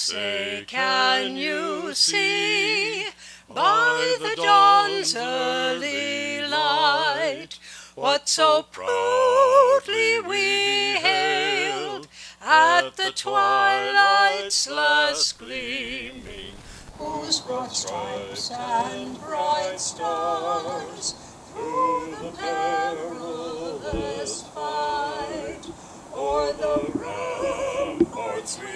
say, can you see by the dawn's early light what so proudly we hailed at the twilight's last gleaming, whose broad stripes and bright stars through the perilous fight o'er the ramparts we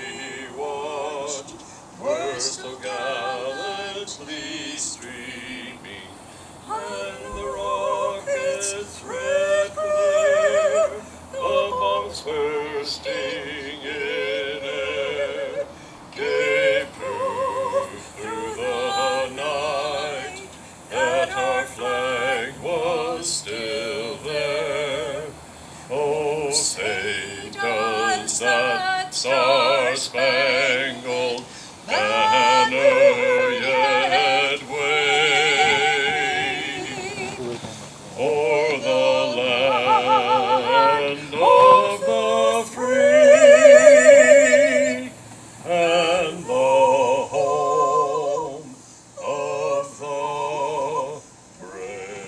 watched were so gallantly streaming, and the rockets' red glare, the bombs bursting in air, gave proof through the night that our flag was still there. Oh, say does that star-spangled banner yet wave o'er the land of the free and the home of the brave?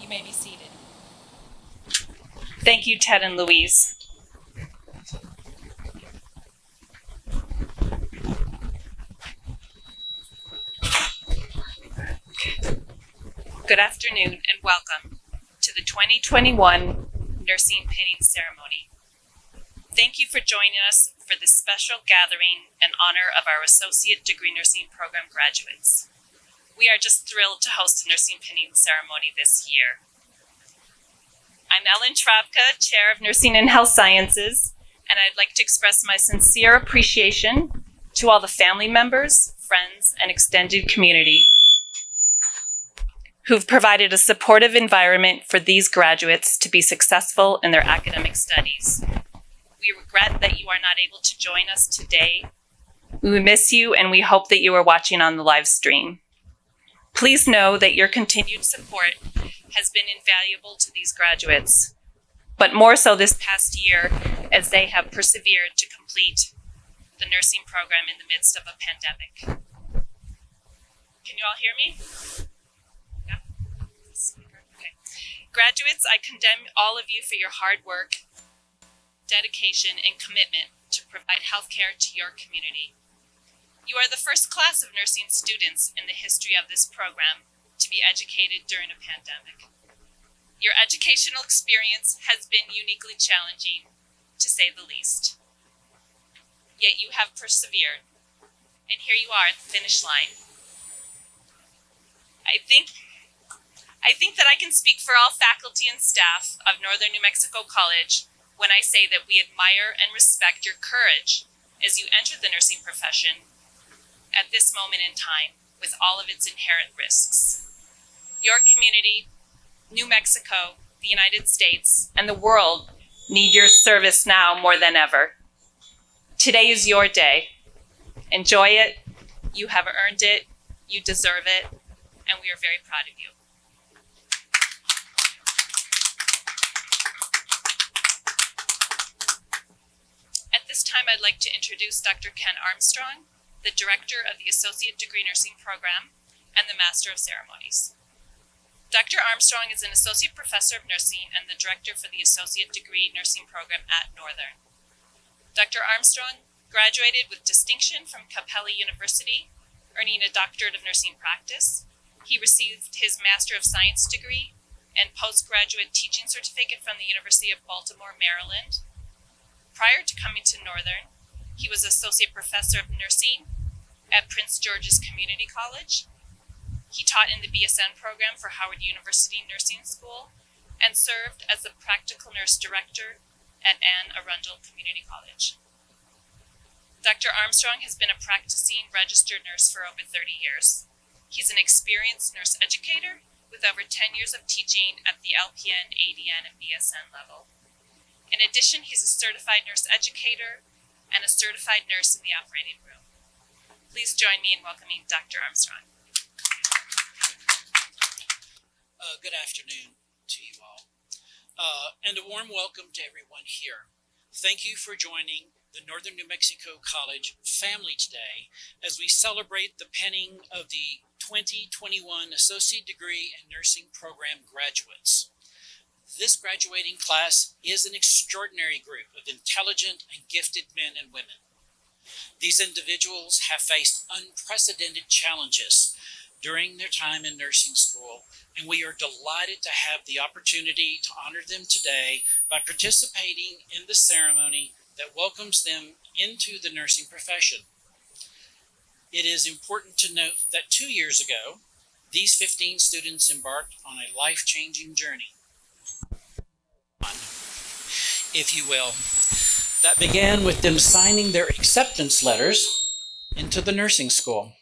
You may be seated. Thank you, Ted and Louise. Good afternoon and welcome to the 2021 Nursing Pinning Ceremony. Thank you for joining us for this special gathering in honor of our Associate Degree Nursing Program graduates. We are just thrilled to host the Nursing Pinning Ceremony this year. I'm Ellen Travka, Chair of Nursing and Health Sciences, and I'd like to express my sincere appreciation to all the family members, friends, and extended community who've provided a supportive environment for these graduates to be successful in their academic studies. We regret that you are not able to join us today. We miss you, and we hope that you are watching on the live stream. Please know that your continued support has been invaluable to these graduates, but more so this past year as they have persevered to complete the nursing program in the midst of a pandemic. Can you all hear me? Yeah? Okay. Graduates, I condemn all of you for your hard work, dedication, and commitment to provide healthcare to your community. You are the first class of nursing students in the history of this program to be educated during a pandemic. Your educational experience has been uniquely challenging, to say the least. Yet you have persevered, and here you are at the finish line. I think that I can speak for all faculty and staff of Northern New Mexico College when I say that we admire and respect your courage as you enter the nursing profession at this moment in time with all of its inherent risks. Your community, New Mexico, the United States, and the world need your service now more than ever. Today is your day. Enjoy it. You have earned it. You deserve it. And we are very proud of you. At this time, I'd like to introduce Dr. Ken Armstrong, the Director of the Associate Degree Nursing Program and the Master of Ceremonies. Dr. Armstrong is an Associate Professor of Nursing and the Director for the Associate Degree Nursing Program at Northern. Dr. Armstrong graduated with distinction from Capella University, earning a Doctorate of Nursing Practice. He received his Master of Science degree and postgraduate teaching certificate from the University of Baltimore, Maryland. Prior to coming to Northern, he was Associate Professor of Nursing at Prince George's Community College. He taught in the BSN program for Howard University Nursing School and served as the Practical Nurse Director at Anne Arundel Community College. Dr. Armstrong has been a practicing registered nurse for over 30 years. He's an experienced nurse educator with over 10 years of teaching at the LPN, ADN, and BSN level. In addition, he's a certified nurse educator and a certified nurse in the operating room. Please join me in welcoming Dr. Armstrong. Good afternoon to you all, and a warm welcome to everyone here. Thank you for joining the Northern New Mexico College family today as we celebrate the penning of the 2021 Associate Degree in Nursing Program graduates. This graduating class is an extraordinary group of intelligent and gifted men and women. These individuals have faced unprecedented challenges during their time in nursing school, and we are delighted to have the opportunity to honor them today by participating in the ceremony that welcomes them into the nursing profession. It is important to note that 2 years ago, these 15 students embarked on a life-changing journey, if you will, that began with them signing their acceptance letters into the nursing school.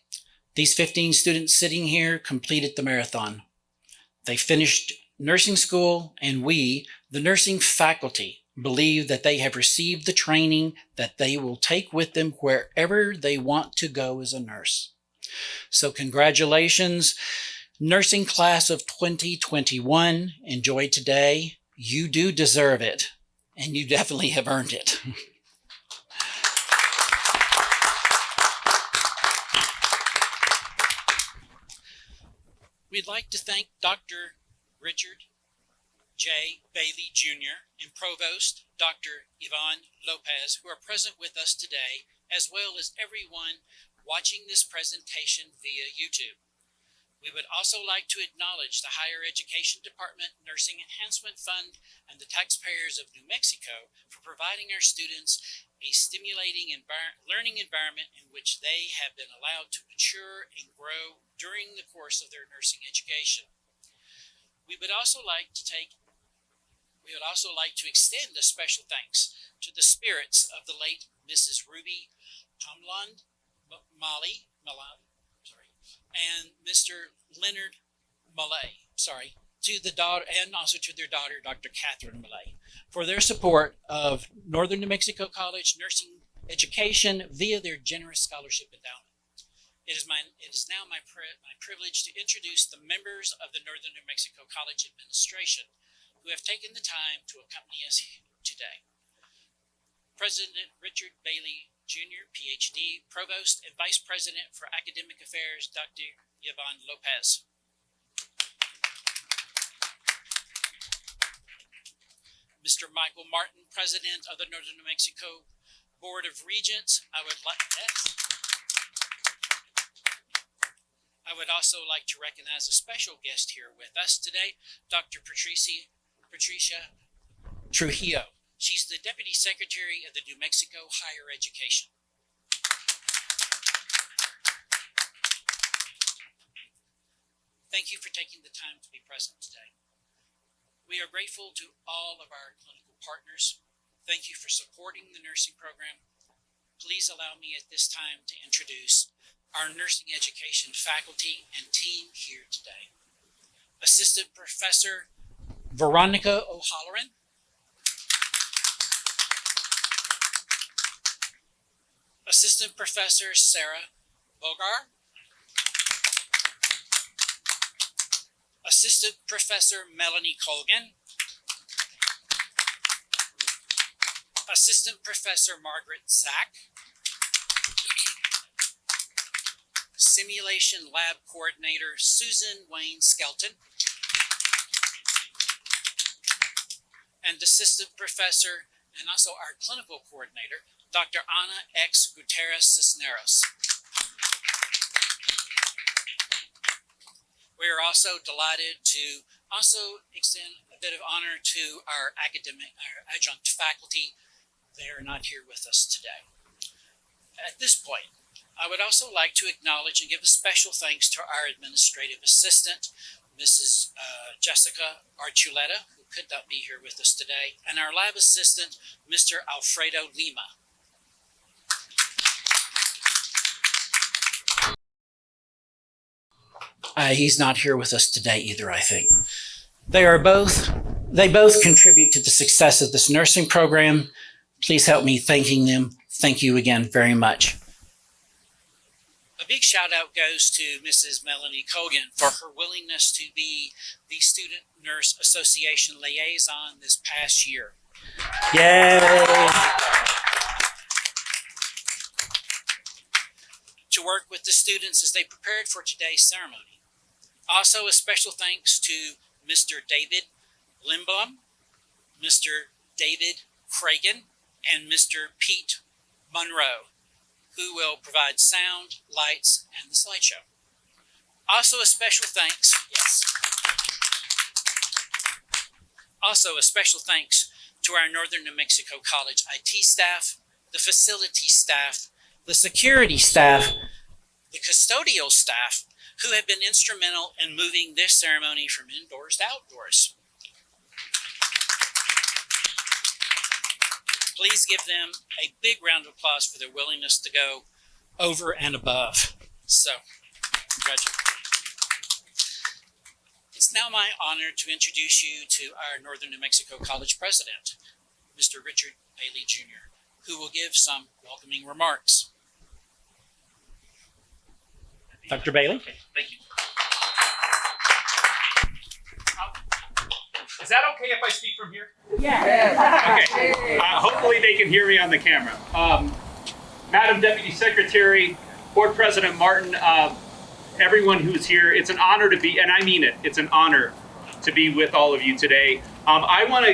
These 15 students sitting here completed the marathon. They finished nursing school, and we, the nursing faculty, believe that they have received the training that they will take with them wherever they want to go as a nurse. So congratulations, nursing class of 2021. Enjoy today. You do deserve it, and you definitely have earned it. We'd like to thank Dr. Richard J. Bailey Jr. and Provost Dr. Yvonne Lopez, who are present with us today, as well as everyone watching this presentation via YouTube. We would also like to acknowledge the Higher Education Department Nursing Enhancement Fund and the taxpayers of New Mexico for providing our students a stimulating learning environment in which they have been allowed to mature and grow during the course of their nursing education. We would also like to extend a special thanks to the spirits of the late Mrs. Ruby Tomland Malay, and Mr. Leonard Malay, to the daughter, and also to their daughter, Dr. Catherine Malay, for their support of Northern New Mexico College nursing education via their generous scholarship endowment. It is now my privilege to introduce the members of the Northern New Mexico College administration who have taken the time to accompany us today. President Richard Bailey Jr., PhD, Provost and Vice President for Academic Affairs, Dr. Yvonne Lopez. Mr. Michael Martin, President of the Northern New Mexico Board of Regents. I would also like to recognize a special guest here with us today, Dr. Patricia Trujillo. She's the Deputy Secretary of the New Mexico Higher Education. Thank you for taking the time to be present today. We are grateful to all of our clinical partners. Thank you for supporting the nursing program. Please allow me at this time to introduce our nursing education faculty and team here today. Assistant Professor Veronica O'Halloran. Assistant Professor Sarah Bogar. Assistant Professor Melanie Colgan. Assistant Professor Margaret Zach. Simulation Lab Coordinator Susan Wayne Skelton. And Assistant Professor and also our Clinical Coordinator, Dr. Ana X. Gutierrez Cisneros. We are also delighted to also extend a bit of honor to our adjunct faculty. They are not here with us today. At this point, I would also like to acknowledge and give a special thanks to our administrative assistant, Mrs. Jessica Archuleta, who could not be here with us today, and our lab assistant, Mr. Alfredo Lima. He's not here with us today either, I think. They both contribute to the success of this nursing program. Please help me thanking them. Thank you again very much. A big shout out goes to Mrs. Melanie Cogan for her willingness to be the Student Nurse Association liaison this past year. Yay! To work with the students as they prepared for today's ceremony. Also, a special thanks to Mr. David Lindblom, Mr. David Cragen, and Mr. Pete Monroe, who will provide sound, lights, and the slideshow. Also, a special thanks, Also, a special thanks to our Northern New Mexico College IT staff, the facility staff, the security staff, the custodial staff, who have been instrumental in moving this ceremony from indoors to outdoors. Please give them a big round of applause for their willingness to go over and above. So, congratulations. It's now my honor to introduce you to our Northern New Mexico College president, Mr. Richard Bailey Jr., who will give some welcoming remarks. Dr. Bailey? Okay, thank you. Is that okay if I speak from here? Yeah. Okay. Hopefully they can hear me on the camera. Madam Deputy Secretary, Board President Martin, everyone who's here, it's an honor to be, and I mean it, it's an honor to be with all of you today. I want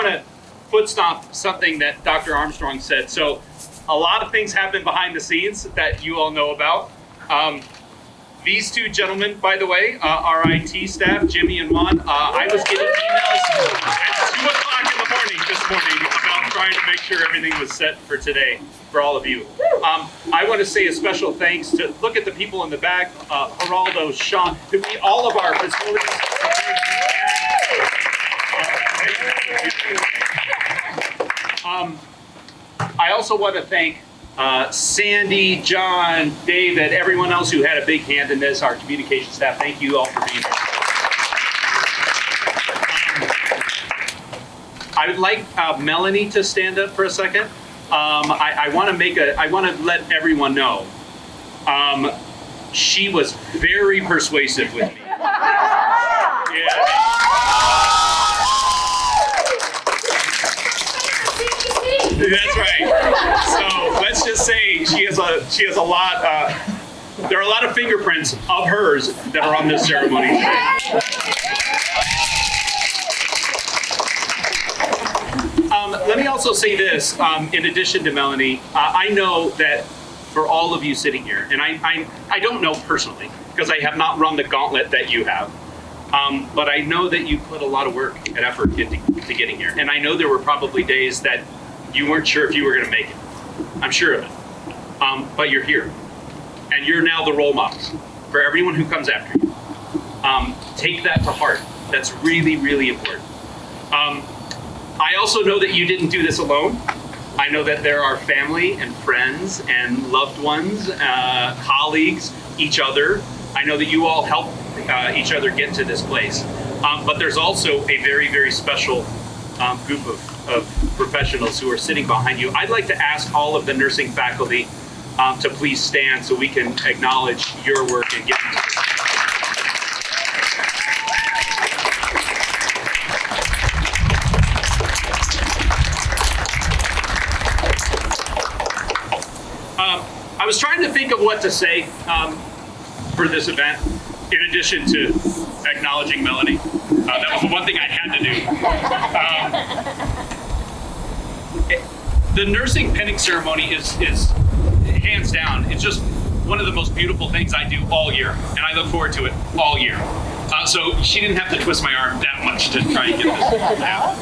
to foot stomp something that Dr. Armstrong said. So a lot of things happen behind the scenes that you all know about. These two gentlemen, by the way, our IT staff, Jimmy and Juan, I was getting emails at 2 o'clock in the morning this morning about trying to make sure everything was set for today for all of you. I want to say a special thanks to, look at the people in the back, Geraldo, Sean, all of our facilities. I also want to thank Sandy, John, David, everyone else who had a big hand in this, our communication staff. Thank you all for being here. I would like Melanie to stand up for a second. I want to let everyone know. She was very persuasive with me. Yeah. That's right. So let's just say she has a lot. There are a lot of fingerprints of hers that are on this ceremony today. Let me also say this. In addition to Melanie, I know that for all of you sitting here, and I don't know personally because I have not run the gauntlet that you have. But I know that you put a lot of work and effort into getting here, and I know there were probably days that you weren't sure if you were going to make it. I'm sure of it. But you're here. And you're now the role models for everyone who comes after you. Take that to heart. That's really, really important. I also know that you didn't do this alone. I know that there are family and friends and loved ones, colleagues, each other. I know that you all help each other get to this place. But there's also a very, very special group of professionals who are sitting behind you. I'd like to ask all of the nursing faculty to please stand so we can acknowledge your work and get into this. I was trying to think of what to say for this event, in addition to acknowledging Melanie. That was the one thing I had to do. The nursing pinning ceremony is hands down, it's just one of the most beautiful things I do all year, and I look forward to it all year. So she didn't have to twist my arm that much to try and get this out.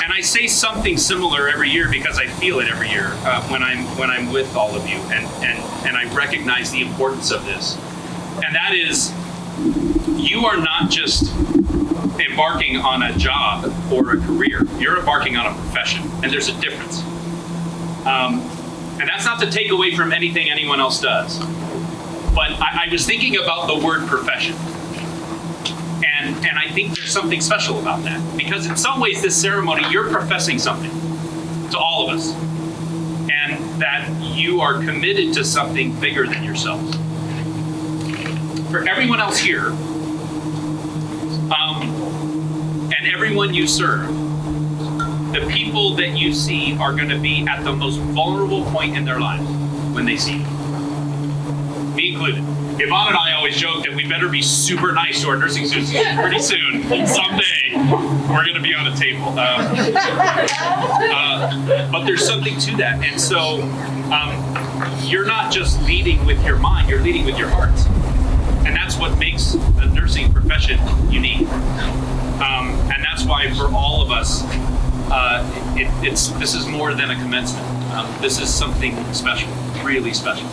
And I say something similar every year because I feel it every year when I'm with all of you, and I recognize the importance of this. And that is, you are not just embarking on a job or a career. You're embarking on a profession, and there's a difference. And that's not to take away from anything anyone else does. But I was thinking about the word profession. And I think there's something special about that. Because in some ways, this ceremony, you're professing something to all of us. And that you are committed to something bigger than yourselves. For everyone else here, and everyone you serve, the people that you see are going to be at the most vulnerable point in their lives when they see you. Me included. Yvonne and I always joke that we better be super nice to our nursing students pretty soon. Someday, we're going to be on a table. But there's something to that. And so you're not just leading with your mind, you're leading with your heart. And that's what makes the nursing profession unique. And that's why for all of us, this is more than a commencement. This is something special, really special.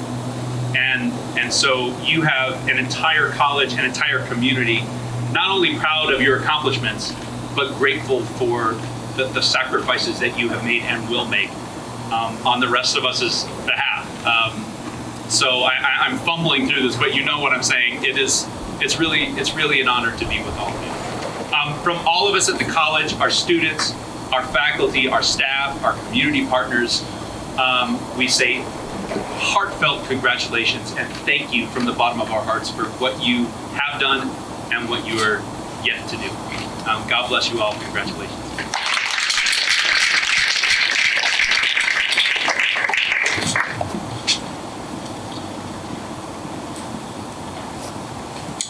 And so you have an entire college, an entire community, not only proud of your accomplishments, but grateful for the sacrifices that you have made and will make on the rest of us' behalf. So I'm fumbling through this, but you know what I'm saying. It's really an honor to be with all of you. From all of us at the college, our students, our faculty, our staff, our community partners, we say heartfelt congratulations and thank you from the bottom of our hearts for what you have done and what you are yet to do. God bless you all. Congratulations.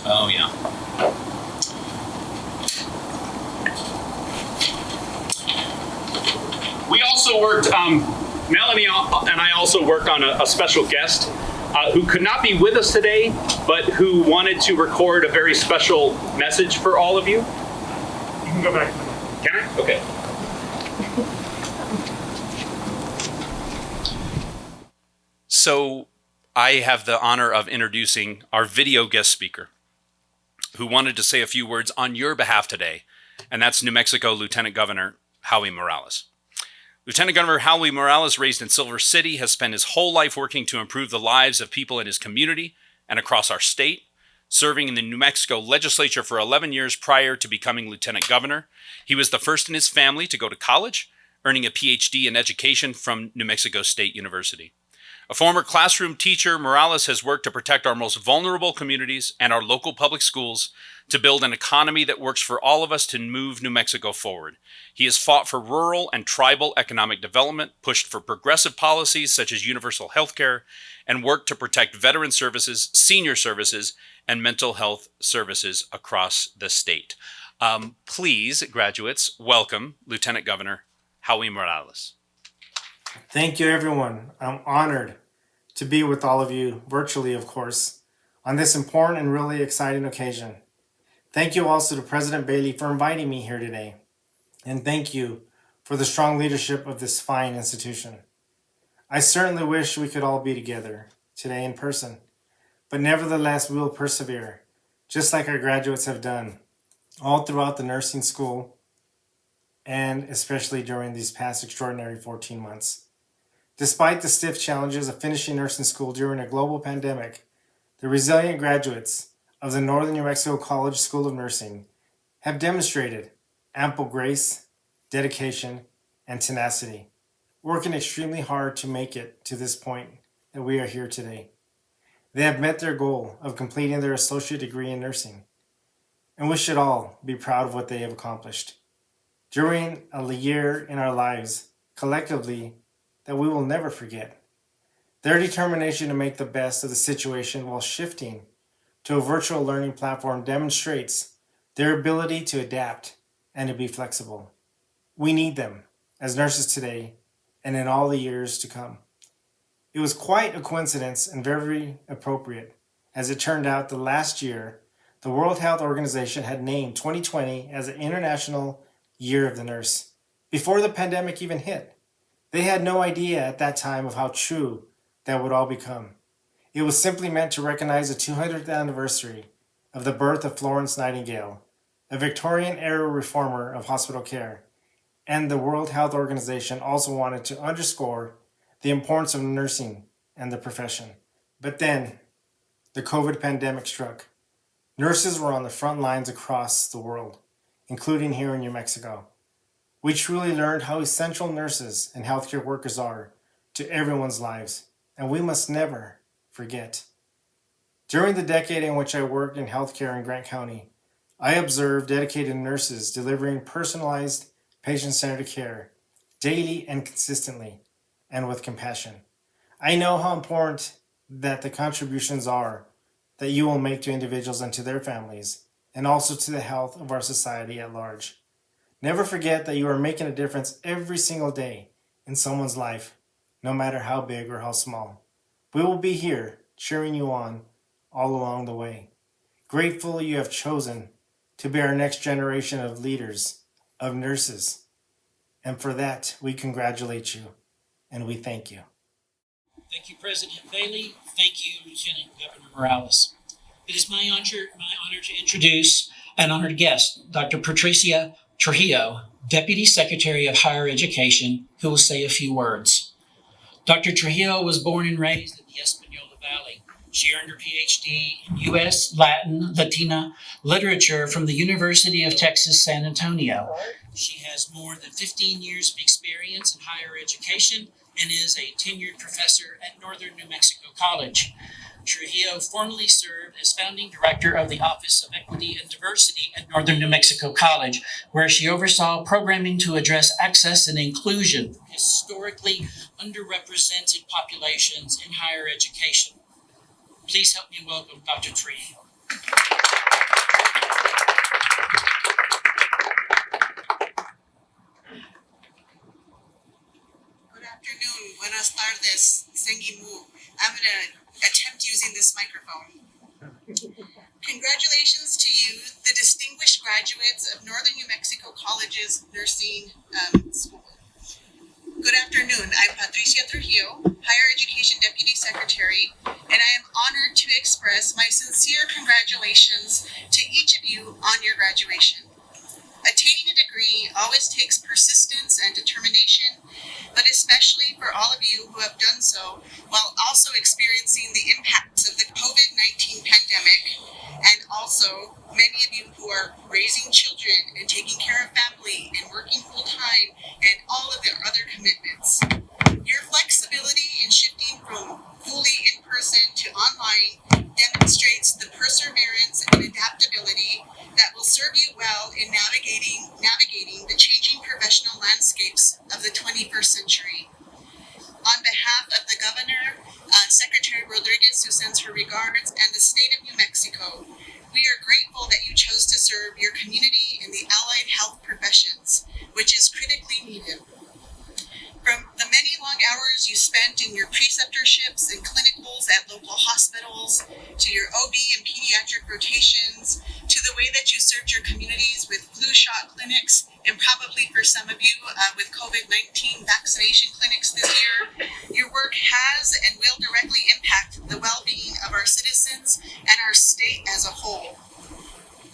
Oh, yeah. We also worked, Melanie and I also worked on a special guest who could not be with us today, but who wanted to record a very special message for all of you. You can go back. Can I? Okay. So I have the honor of introducing our video guest speaker who wanted to say a few words on your behalf today, and that's New Mexico Lieutenant Governor Howie Morales. Lieutenant Governor Howie Morales, raised in Silver City, has spent his whole life working to improve the lives of people in his community and across our state, serving in the New Mexico legislature for 11 years prior to becoming lieutenant governor. He was the first in his family to go to college, earning a PhD in education from New Mexico State University. A former classroom teacher, Morales has worked to protect our most vulnerable communities and our local public schools to build an economy that works for all of us to move New Mexico forward. He has fought for rural and tribal economic development, pushed for progressive policies such as universal health care, and worked to protect veteran services, senior services, and mental health services across the state. Please, graduates, welcome Lieutenant Governor Howie Morales. Thank you, everyone. I'm honored to be with all of you, virtually, of course, on this important and really exciting occasion. Thank you also to President Bailey for inviting me here today. And thank you for the strong leadership of this fine institution. I certainly wish we could all be together today in person, but nevertheless, we will persevere, just like our graduates have done all throughout the nursing school and especially during these past extraordinary 14 months. Despite the stiff challenges of finishing nursing school during a global pandemic, the resilient graduates of the Northern New Mexico College School of Nursing have demonstrated ample grace, dedication, and tenacity, working extremely hard to make it to this point that we are here today. They have met their goal of completing their associate degree in nursing, and we should all be proud of what they have accomplished. During a year in our lives, collectively, that we will never forget. Their determination to make the best of the situation while shifting to a virtual learning platform demonstrates their ability to adapt and to be flexible. We need them as nurses today and in all the years to come. It was quite a coincidence and very appropriate, as it turned out that last year, the World Health Organization had named 2020 as an International Year of the Nurse. Before the pandemic even hit, they had no idea at that time of how true that would all become. It was simply meant to recognize the 200th anniversary of the birth of Florence Nightingale, a Victorian-era reformer of hospital care, and the World Health Organization also wanted to underscore the importance of nursing and the profession. But then, the COVID pandemic struck. Nurses were on the front lines across the world, including here in New Mexico. We truly learned how essential nurses and healthcare workers are to everyone's lives. and we must never forget. During the decade in which I worked in healthcare in Grant County, I observed dedicated nurses delivering personalized, patient-centered care daily and consistently, and with compassion. I know how important that the contributions are that you will make to individuals and to their families, and also to the health of our society at large. Never forget that you are making a difference every single day in someone's life, no matter how big or how small. We will be here cheering you on all along the way. Grateful you have chosen to be our next generation of leaders, of nurses. And for that, we congratulate you and we thank you. Thank you, President Bailey. Thank you, Lieutenant Governor Morales. It is my honor to introduce an honored guest, Dr. Patricia Trujillo, Deputy Secretary of Higher Education, who will say a few words. Dr. Trujillo was born and raised in the Espanola Valley. She earned her PhD in U.S. Latina literature from the University of Texas, San Antonio. She has more than 15 years of experience in higher education and is a tenured professor at Northern New Mexico College. Trujillo formerly served as founding director of the Office of Equity and Diversity at Northern New Mexico College, where she oversaw programming to address access and inclusion for historically underrepresented populations in higher education. Please help me welcome Dr. Trujillo. Good afternoon. Buenas tardes. Sengimu. I'm going to attempt using this microphone. Congratulations to you, the distinguished graduates of Northern New Mexico College's nursing school. Good afternoon. I'm Patricia Trujillo, Higher Education Deputy Secretary, and I am honored to express my sincere congratulations to each of you on your graduation. Attaining a degree always takes persistence and determination, but especially for all of you who have done so while also experiencing the impacts of the COVID-19 pandemic, and also many of you who are raising children and taking care of family and working full-time and all of their other commitments. Your flexibility in shifting from fully in-person to online demonstrates the perseverance and adaptability that will serve you well in navigating the changing professional landscapes of the 21st century. On behalf of the Governor, Secretary Rodriguez, who sends her regards, and the state of New Mexico, we are grateful that you chose to serve your community in the allied health professions, which is critically needed. From the many long hours you spent in your preceptorships and clinicals at local hospitals, to your OB and pediatric rotations, to the way that you served your communities with flu shot clinics, and probably for some of you with COVID-19 vaccination clinics this year, your work has and will directly impact the well-being of our citizens and our state as a whole.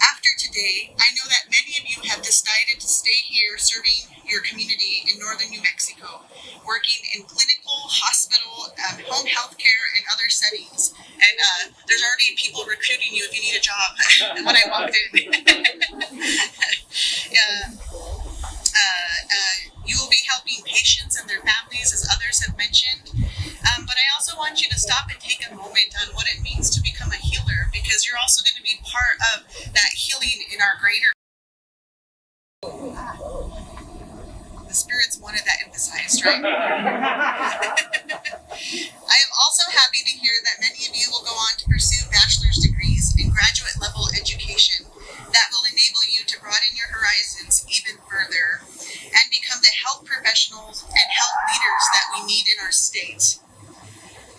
After today, I know that many of you have decided to stay here serving your community in Northern New Mexico, working in clinical, hospital, home health care, and other settings. And there's already people recruiting you if you need a job when I walked in. You will be helping patients and their families, as others have mentioned. But I also want you to stop and take a moment on what it means to become a healer, because you're also going to be part of that healing in our greater. The spirits wanted that emphasized, right? I am also happy to hear that many of you will go on to pursue bachelor's degrees in graduate level education that will enable you to broaden your horizons even further and become the health professionals and health leaders that we need in our state.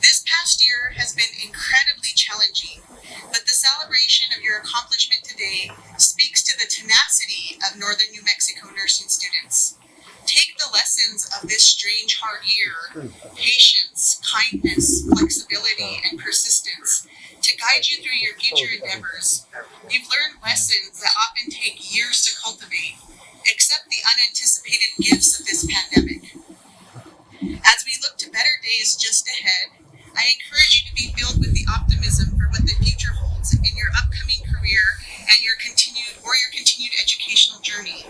This past year has been incredibly challenging, but the celebration of your accomplishment today speaks to the tenacity of Northern New Mexico nursing students. Take the lessons of this strange, hard year, patience, kindness, flexibility, and persistence, to guide you through your future endeavors. You've learned lessons that often take years to cultivate. Accept the unanticipated gifts of this pandemic. As we look to better days just ahead, I encourage you to be filled with the optimism for what the future holds in your upcoming career and your continued educational journey.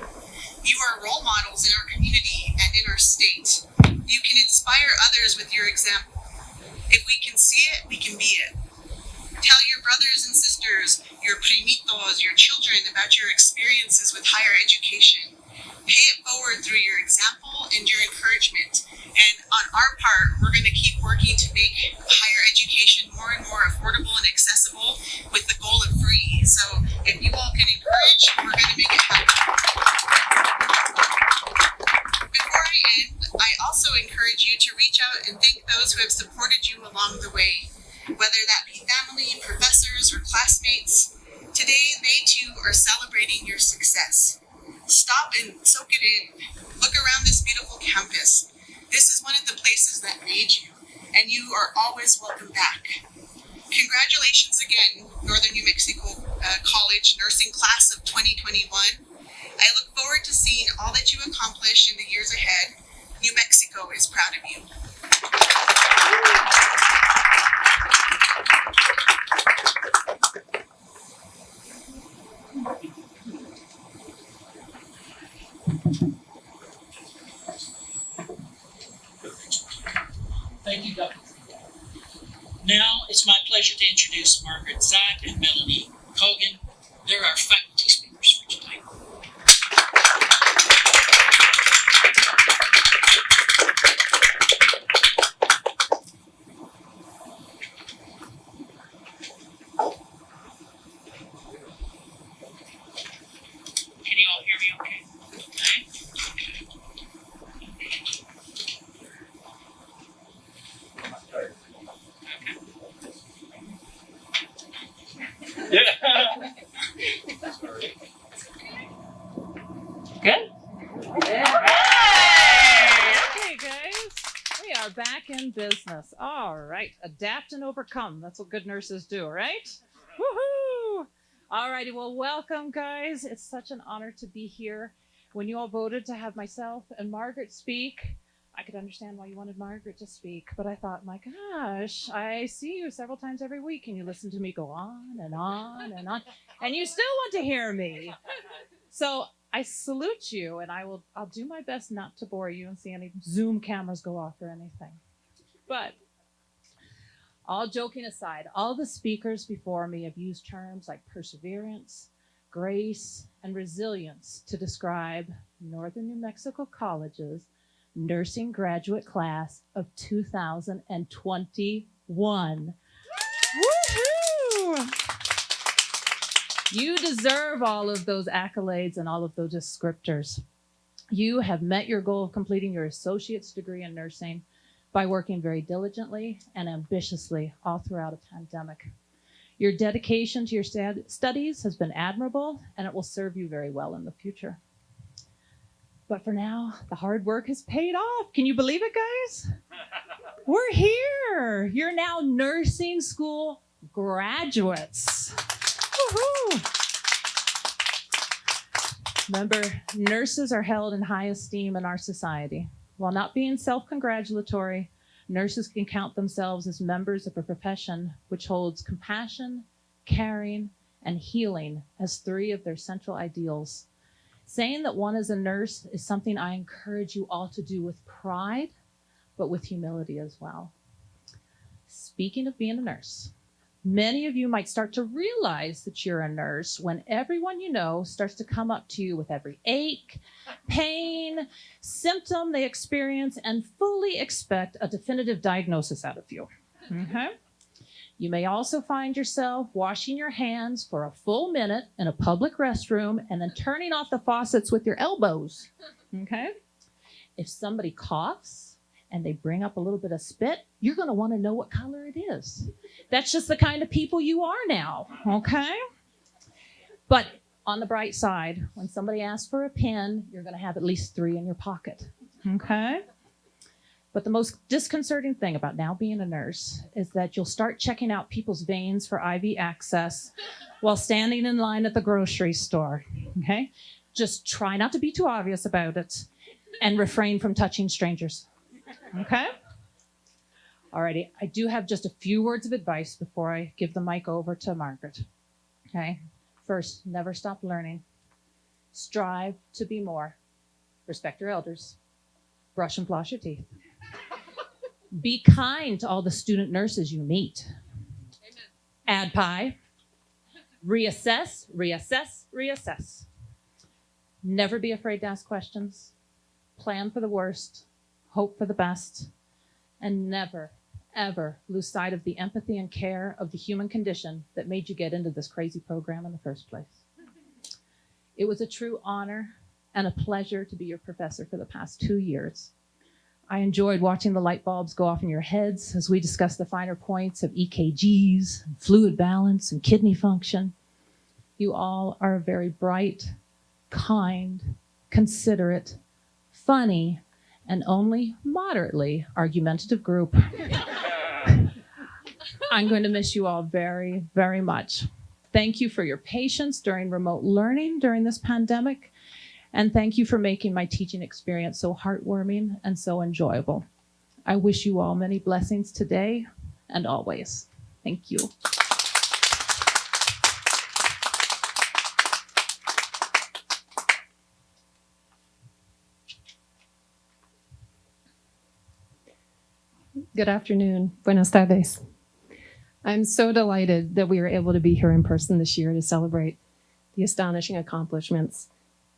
You are role models in our community and in our state. You can inspire others with your example. brothers and sisters, your primitos, your children about your experiences with higher education. Pay it forward through your example and your encouragement. And on our part, we're going to keep working to make higher education more and more affordable and accessible with the goal of free. So if you all can encourage, we're going to make it happen. Before I end, I also encourage you to reach out and thank those who have supported you along the way, whether that be family, professors, or classmates. Today, they too are celebrating your success. Stop and soak it in. Look around this beautiful campus. This is one of the places that made you, and you are always welcome back. Congratulations again, Northern New Mexico College Nursing Class of 2021. I look forward to seeing all that you accomplish in the years ahead. New Mexico is proud of you. Thank you, Dr. Now it's my pleasure to introduce Margaret, Zach, and Melanie Cogan. They're our faculty speakers for tonight. Can you all hear me okay? Good? Okay, guys. We are back in business. All right. Adapt and overcome. That's what good nurses do, right? Woohoo! All righty. Well, welcome, guys. It's such an honor to be here. When you all voted to have myself and Margaret speak, I could understand why you wanted Margaret to speak, but I thought, my gosh, I see you several times every week and you listen to me go on and on and on, and you still want to hear me. So I salute you, and I'll do my best not to bore you and see any Zoom cameras go off or anything. But all joking aside, all the speakers before me have used terms like perseverance, grace, and resilience to describe Northern New Mexico College's nursing graduate class of 2021. Woohoo! You deserve all of those accolades and all of those descriptors. You have met your goal of completing your associate's degree in nursing by working very diligently and ambitiously all throughout a pandemic. Your dedication to your studies has been admirable, and it will serve you very well in the future. But for now, the hard work has paid off. Can you believe it, guys? We're here. You're now nursing school graduates. Woohoo! Remember, nurses are held in high esteem in our society. While not being self-congratulatory, nurses can count themselves as members of a profession which holds compassion, caring, and healing as three of their central ideals. Saying that one is a nurse is something I encourage you all to do with pride, but with humility as well. Speaking of being a nurse, many of you might start to realize that you're a nurse when everyone you know starts to come up to you with every ache, pain, symptom they experience and fully expect a definitive diagnosis out of you. Okay? You may also find yourself washing your hands for a full minute in a public restroom and then turning off the faucets with your elbows. Okay? If somebody coughs and they bring up a little bit of spit, you're going to want to know what color it is. That's just the kind of people you are now. Okay? But on the bright side, when somebody asks for a pen, you're going to have at least 3 in your pocket. Okay? But the most disconcerting thing about now being a nurse is that you'll start checking out people's veins for IV access while standing in line at the grocery store, okay? Just try not to be too obvious about it and refrain from touching strangers, okay? Alrighty, I do have just a few words of advice before I give the mic over to Margaret, okay? First, never stop learning. Strive to be more. Respect your elders. Brush and floss your teeth. Be kind to all the student nurses you meet. Amen. Add pie. Reassess, reassess, reassess. Never be afraid to ask questions. Plan for the worst, hope for the best, and never, ever lose sight of the empathy and care of the human condition that made you get into this crazy program in the first place. It was a true honor and a pleasure to be your professor for the past 2 years. I enjoyed watching the light bulbs go off in your heads as we discussed the finer points of EKGs, and fluid balance, and kidney function. You all are a very bright, kind, considerate, funny, and only moderately argumentative group. I'm going to miss you all very, very much. Thank you for your patience during remote learning during this pandemic. And thank you for making my teaching experience so heartwarming and so enjoyable. I wish you all many blessings today and always. Thank you. Good afternoon. Buenas tardes. I'm so delighted that we were able to be here in person this year to celebrate the astonishing accomplishments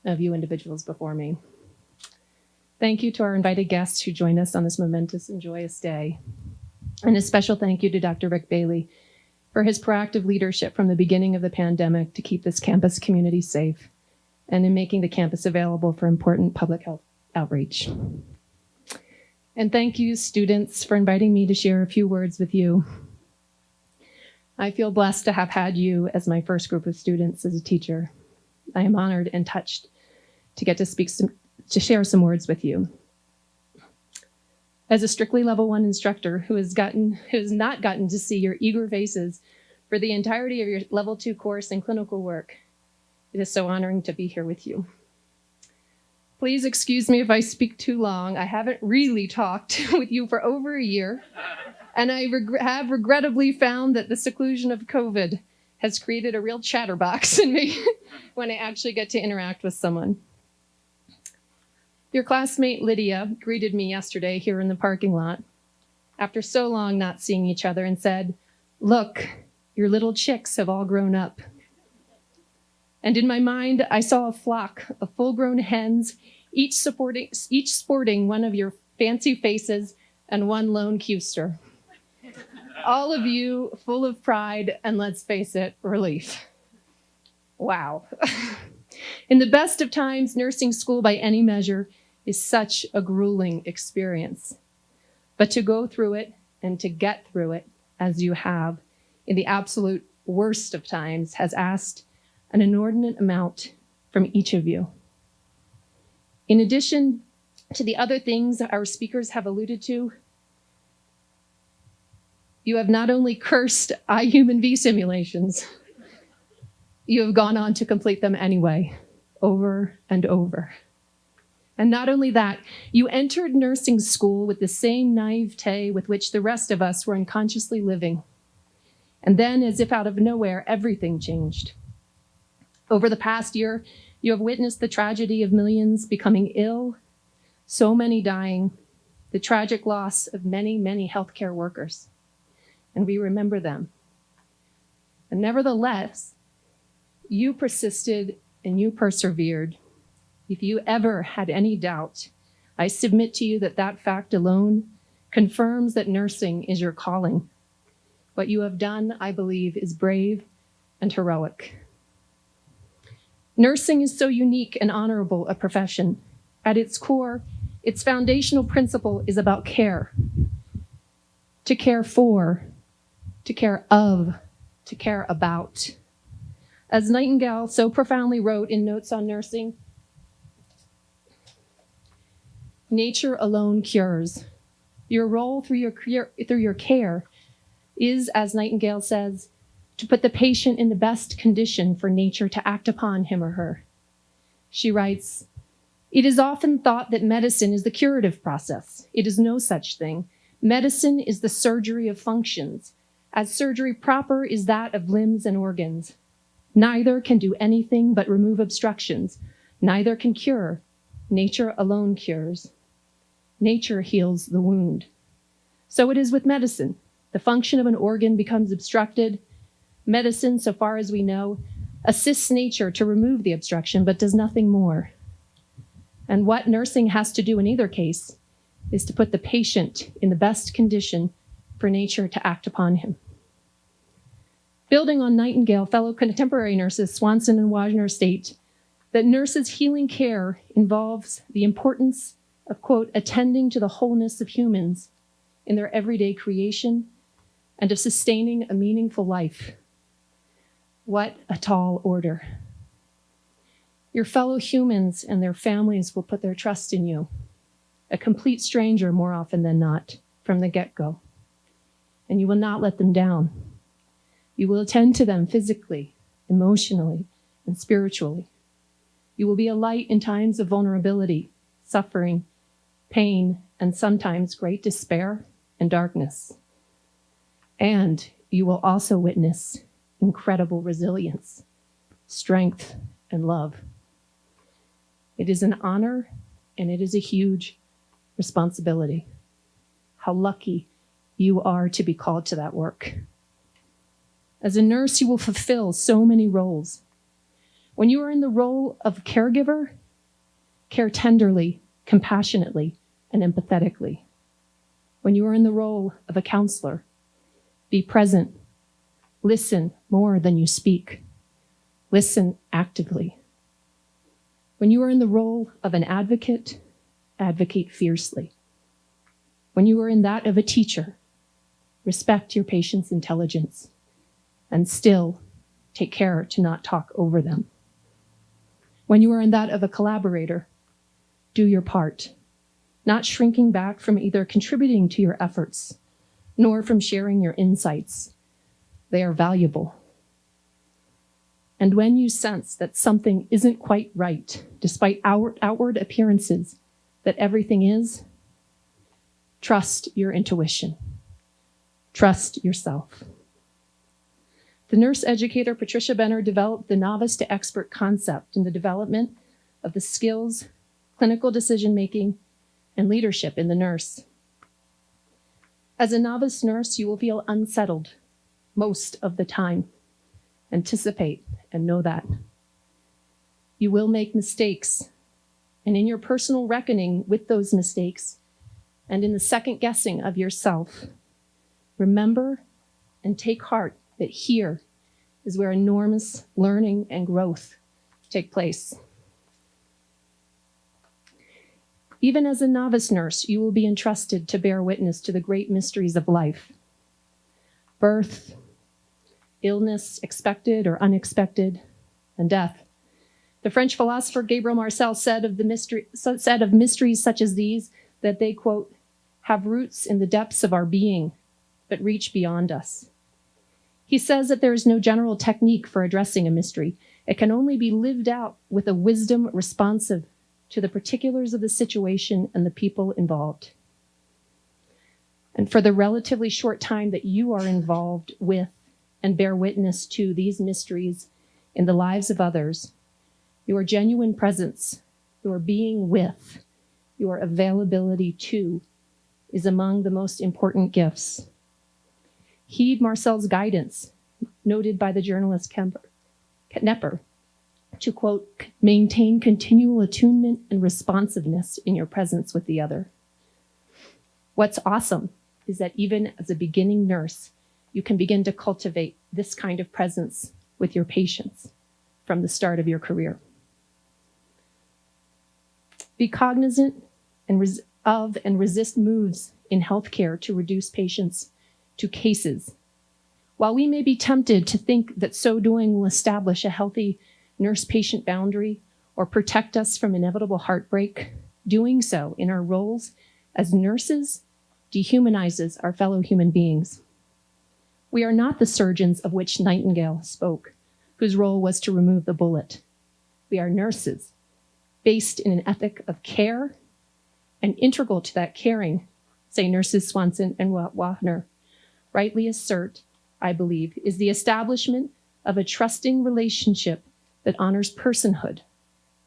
of you individuals before me. Thank you to our invited guests who joined us on this momentous and joyous day. And a special thank you to Dr. Rick Bailey for his proactive leadership from the beginning of the pandemic to keep this campus community safe and in making the campus available for important public health outreach. And thank you, students, for inviting me to share a few words with you. I feel blessed to have had you as my first group of students as a teacher. I am honored and touched to get to share some words with you. As a strictly level 1 instructor who has not gotten to see your eager faces for the entirety of your level 2 course and clinical work, it is so honoring to be here with you. Please excuse me if I speak too long. I haven't really talked with you for over a year, and I have regrettably found that the seclusion of COVID has created a real chatterbox in me when I actually get to interact with someone. Your classmate Lydia greeted me yesterday here in the parking lot after so long not seeing each other and said, "Look, your little chicks have all grown up." And in my mind, I saw a flock of full-grown hens, each sporting one of your fancy faces and one lone cewster. All of you full of pride and, let's face it, relief. Wow. In the best of times, nursing school by any measure is such a grueling experience. But to go through it and to get through it as you have in the absolute worst of times has asked an inordinate amount from each of you. In addition to the other things our speakers have alluded to, you have not only cursed iHuman-V simulations, you have gone on to complete them anyway, over and over. And not only that, you entered nursing school with the same naivete with which the rest of us were unconsciously living. And then, as if out of nowhere, everything changed. Over the past year, you have witnessed the tragedy of millions becoming ill, so many dying, the tragic loss of many, many healthcare workers. And we remember them. And nevertheless, you persisted and you persevered. If you ever had any doubt, I submit to you that that fact alone confirms that nursing is your calling. What you have done, I believe, is brave and heroic. Nursing is so unique and honorable a profession. At its core, its foundational principle is about care. To care for, to care of, to care about. As Nightingale so profoundly wrote in Notes on Nursing, nature alone cures. Your role through your care is, as Nightingale says, to put the patient in the best condition for nature to act upon him or her. She writes, "It is often thought that medicine is the curative process. It is no such thing. Medicine is the surgery of functions, as surgery proper is that of limbs and organs. Neither can do anything but remove obstructions. Neither can cure. Nature alone cures. Nature heals the wound. So it is with medicine. The function of an organ becomes obstructed. Medicine, so far as we know, assists nature to remove the obstruction, but does nothing more. And what nursing has to do in either case is to put the patient in the best condition for nature to act upon him. Building on Nightingale, fellow contemporary nurses Swanson and Wagner state that nurses' healing care involves the importance of, quote, attending to the wholeness of humans in their everyday creation and of sustaining a meaningful life. What a tall order. Your fellow humans and their families will put their trust in you, a complete stranger more often than not, from the get-go. And you will not let them down. You will attend to them physically, emotionally, and spiritually. You will be a light in times of vulnerability, suffering, pain, and sometimes great despair and darkness. And you will also witness incredible resilience, strength, and love. It is an honor and it is a huge responsibility. How lucky you are to be called to that work. As a nurse, you will fulfill so many roles. When you are in the role of caregiver, care tenderly, compassionately, and empathetically. When you are in the role of a counselor, be present, listen more than you speak, listen actively. When you are in the role of an advocate, advocate fiercely. When you are in that of a teacher, respect your patient's intelligence, and still take care to not talk over them. When you are in that of a collaborator, do your part, not shrinking back from either contributing to your efforts, nor from sharing your insights. They are valuable. And when you sense that something isn't quite right, despite outward appearances that everything is, trust your intuition. Trust yourself. The nurse educator Patricia Benner developed the novice to expert concept in the development of the skills, clinical decision-making, and leadership in the nurse. As a novice nurse, you will feel unsettled most of the time. Anticipate and know that. You will make mistakes, and in your personal reckoning with those mistakes, and in the second guessing of yourself, remember and take heart that here is where enormous learning and growth take place. Even as a novice nurse, you will be entrusted to bear witness to the great mysteries of life. Birth, illness, expected or unexpected, and death. The French philosopher Gabriel Marcel said of mysteries such as these that they, quote, have roots in the depths of our being, but reach beyond us. He says that there is no general technique for addressing a mystery. It can only be lived out with a wisdom responsive to the particulars of the situation and the people involved. And for the relatively short time that you are involved with and bear witness to these mysteries in the lives of others, your genuine presence, your being with, your availability to, is among the most important gifts. Heed Marcel's guidance, noted by the journalist Knepper, to, quote, maintain continual attunement and responsiveness in your presence with the other. What's awesome is that even as a beginning nurse, you can begin to cultivate this kind of presence with your patients from the start of your career. Be cognizant and resist moves in healthcare to reduce patients to cases. While we may be tempted to think that so doing will establish a healthy nurse-patient boundary or protect us from inevitable heartbreak, doing so in our roles as nurses dehumanizes our fellow human beings. We are not the surgeons of which Nightingale spoke, whose role was to remove the bullet. We are nurses, based in an ethic of care, and integral to that caring, say nurses Swanson and Wagner rightly assert, I believe, is the establishment of a trusting relationship that honors personhood,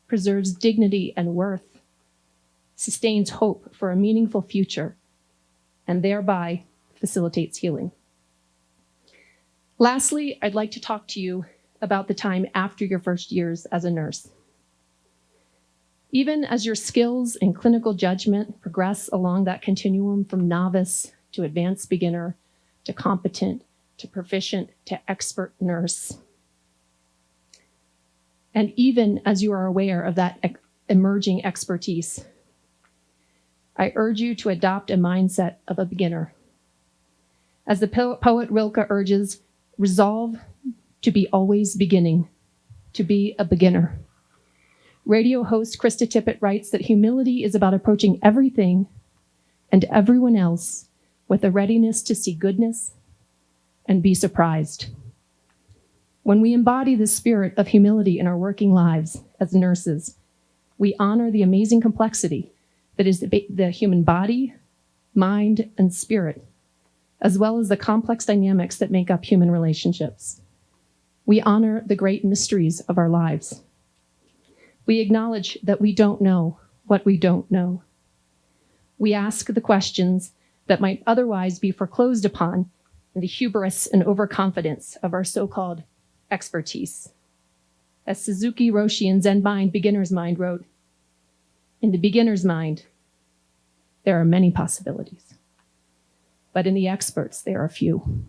preserves dignity and worth, sustains hope for a meaningful future, and thereby facilitates healing. Lastly, I'd like to talk to you about the time after your first years as a nurse. Even as your skills and clinical judgment progress along that continuum from novice to advanced beginner to competent to proficient to expert nurse, and even as you are aware of that emerging expertise, I urge you to adopt a mindset of a beginner. As the poet Rilke urges, resolve to be always beginning, to be a beginner. Radio host Krista Tippett writes that humility is about approaching everything and everyone else with a readiness to see goodness and be surprised. When we embody the spirit of humility in our working lives as nurses, we honor the amazing complexity that is the human body, mind, and spirit, as well as the complex dynamics that make up human relationships. We honor the great mysteries of our lives. We acknowledge that we don't know what we don't know. We ask the questions that might otherwise be foreclosed upon in the hubris and overconfidence of our so-called expertise. As Suzuki Roshi in Zen Mind, Beginner's Mind wrote, in the beginner's mind, there are many possibilities, but in the experts, there are few.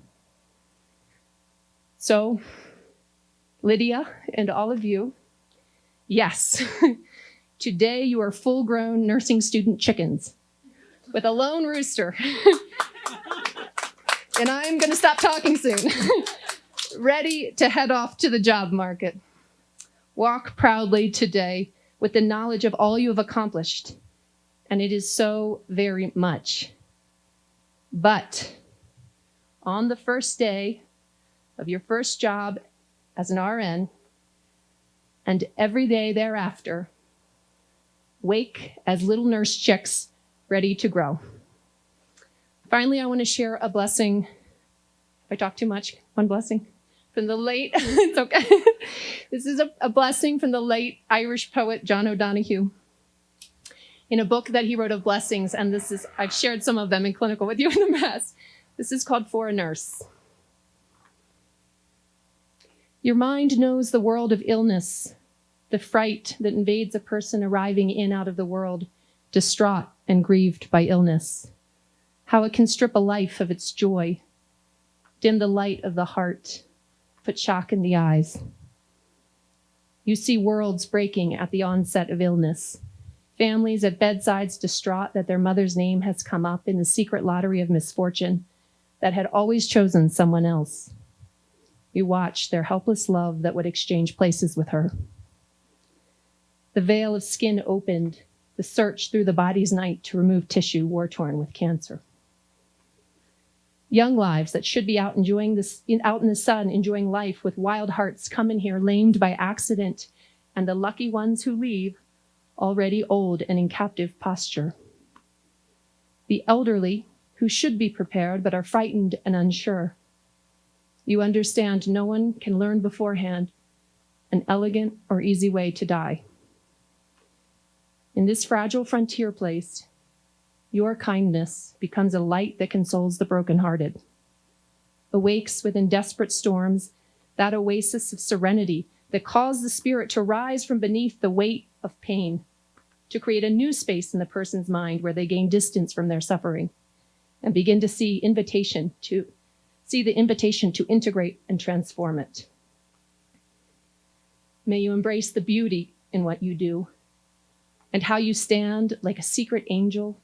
So, Lydia and all of you, yes, today you are full-grown nursing student chickens with a lone rooster. And I'm going to stop talking soon. Ready to head off to the job market. Walk proudly today with the knowledge of all you have accomplished. And it is so very much. But on the first day of your first job as an RN, and every day thereafter, wake as little nurse chicks ready to grow. Finally, I want to share a blessing. If I talk too much, one blessing from the late, it's okay. This is a blessing from the late Irish poet John O'Donoghue in a book that he wrote of blessings. And this is, I've shared some of them in clinical with you in the past. This is called For a Nurse. Your mind knows the world of illness, the fright that invades a person arriving in out of the world, distraught and grieved by illness. How it can strip a life of its joy, dim the light of the heart, put shock in the eyes. You see worlds breaking at the onset of illness, families at bedsides distraught that their mother's name has come up in the secret lottery of misfortune that had always chosen someone else. You watch their helpless love that would exchange places with her. The veil of skin opened, the search through the body's night to remove tissue war-torn with cancer. Young lives that should be out out in the sun, enjoying life with wild hearts, come in here lamed by accident, and the lucky ones who leave, already old and in captive posture. The elderly, who should be prepared but are frightened and unsure. You understand no one can learn beforehand an elegant or easy way to die. In this fragile frontier place, your kindness becomes a light that consoles the brokenhearted, awakes within desperate storms that oasis of serenity that calls the spirit to rise from beneath the weight of pain, to create a new space in the person's mind where they gain distance from their suffering and begin to see the invitation to integrate and transform it. May you embrace the beauty in what you do and how you stand like a secret angel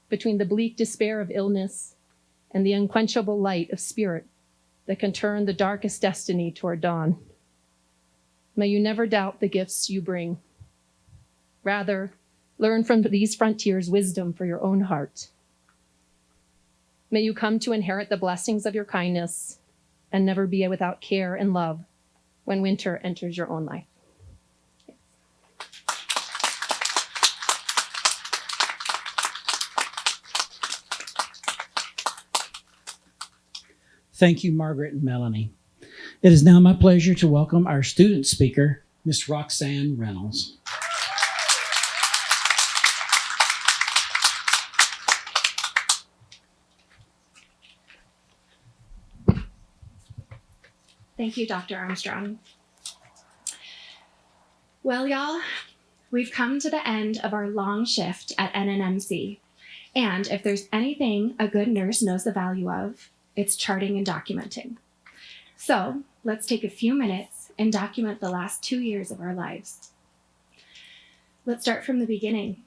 between the bleak despair of illness and the unquenchable light of spirit that can turn the darkest destiny toward dawn. May you never doubt the gifts you bring. Rather, learn from these frontiers wisdom for your own heart. May you come to inherit the blessings of your kindness and never be without care and love when winter enters your own life. Thank you, Margaret and Melanie. It is now my pleasure to welcome our student speaker, Miss Roxanne Reynolds. Thank you, Dr. Armstrong. Well, y'all, we've come to the end of our long shift at NNMC. And if there's anything a good nurse knows the value of, it's charting and documenting. So let's take a few minutes and document the last 2 years of our lives. Let's start from the beginning.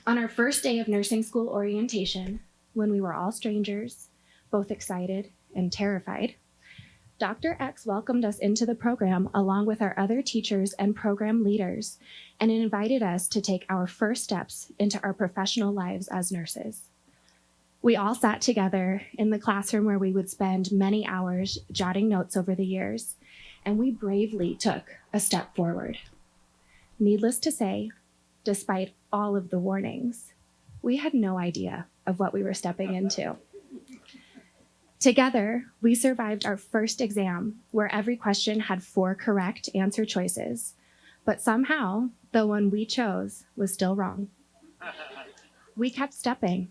On our first day of nursing school orientation, when we were all strangers, both excited and terrified, Dr. X welcomed us into the program along with our other teachers and program leaders and invited us to take our first steps into our professional lives as nurses. We all sat together in the classroom where we would spend many hours jotting notes over the years, and we bravely took a step forward. Needless to say, despite all of the warnings, we had no idea of what we were stepping into. Together, we survived our first exam where every question had 4 correct answer choices, but somehow the one we chose was still wrong. We kept stepping.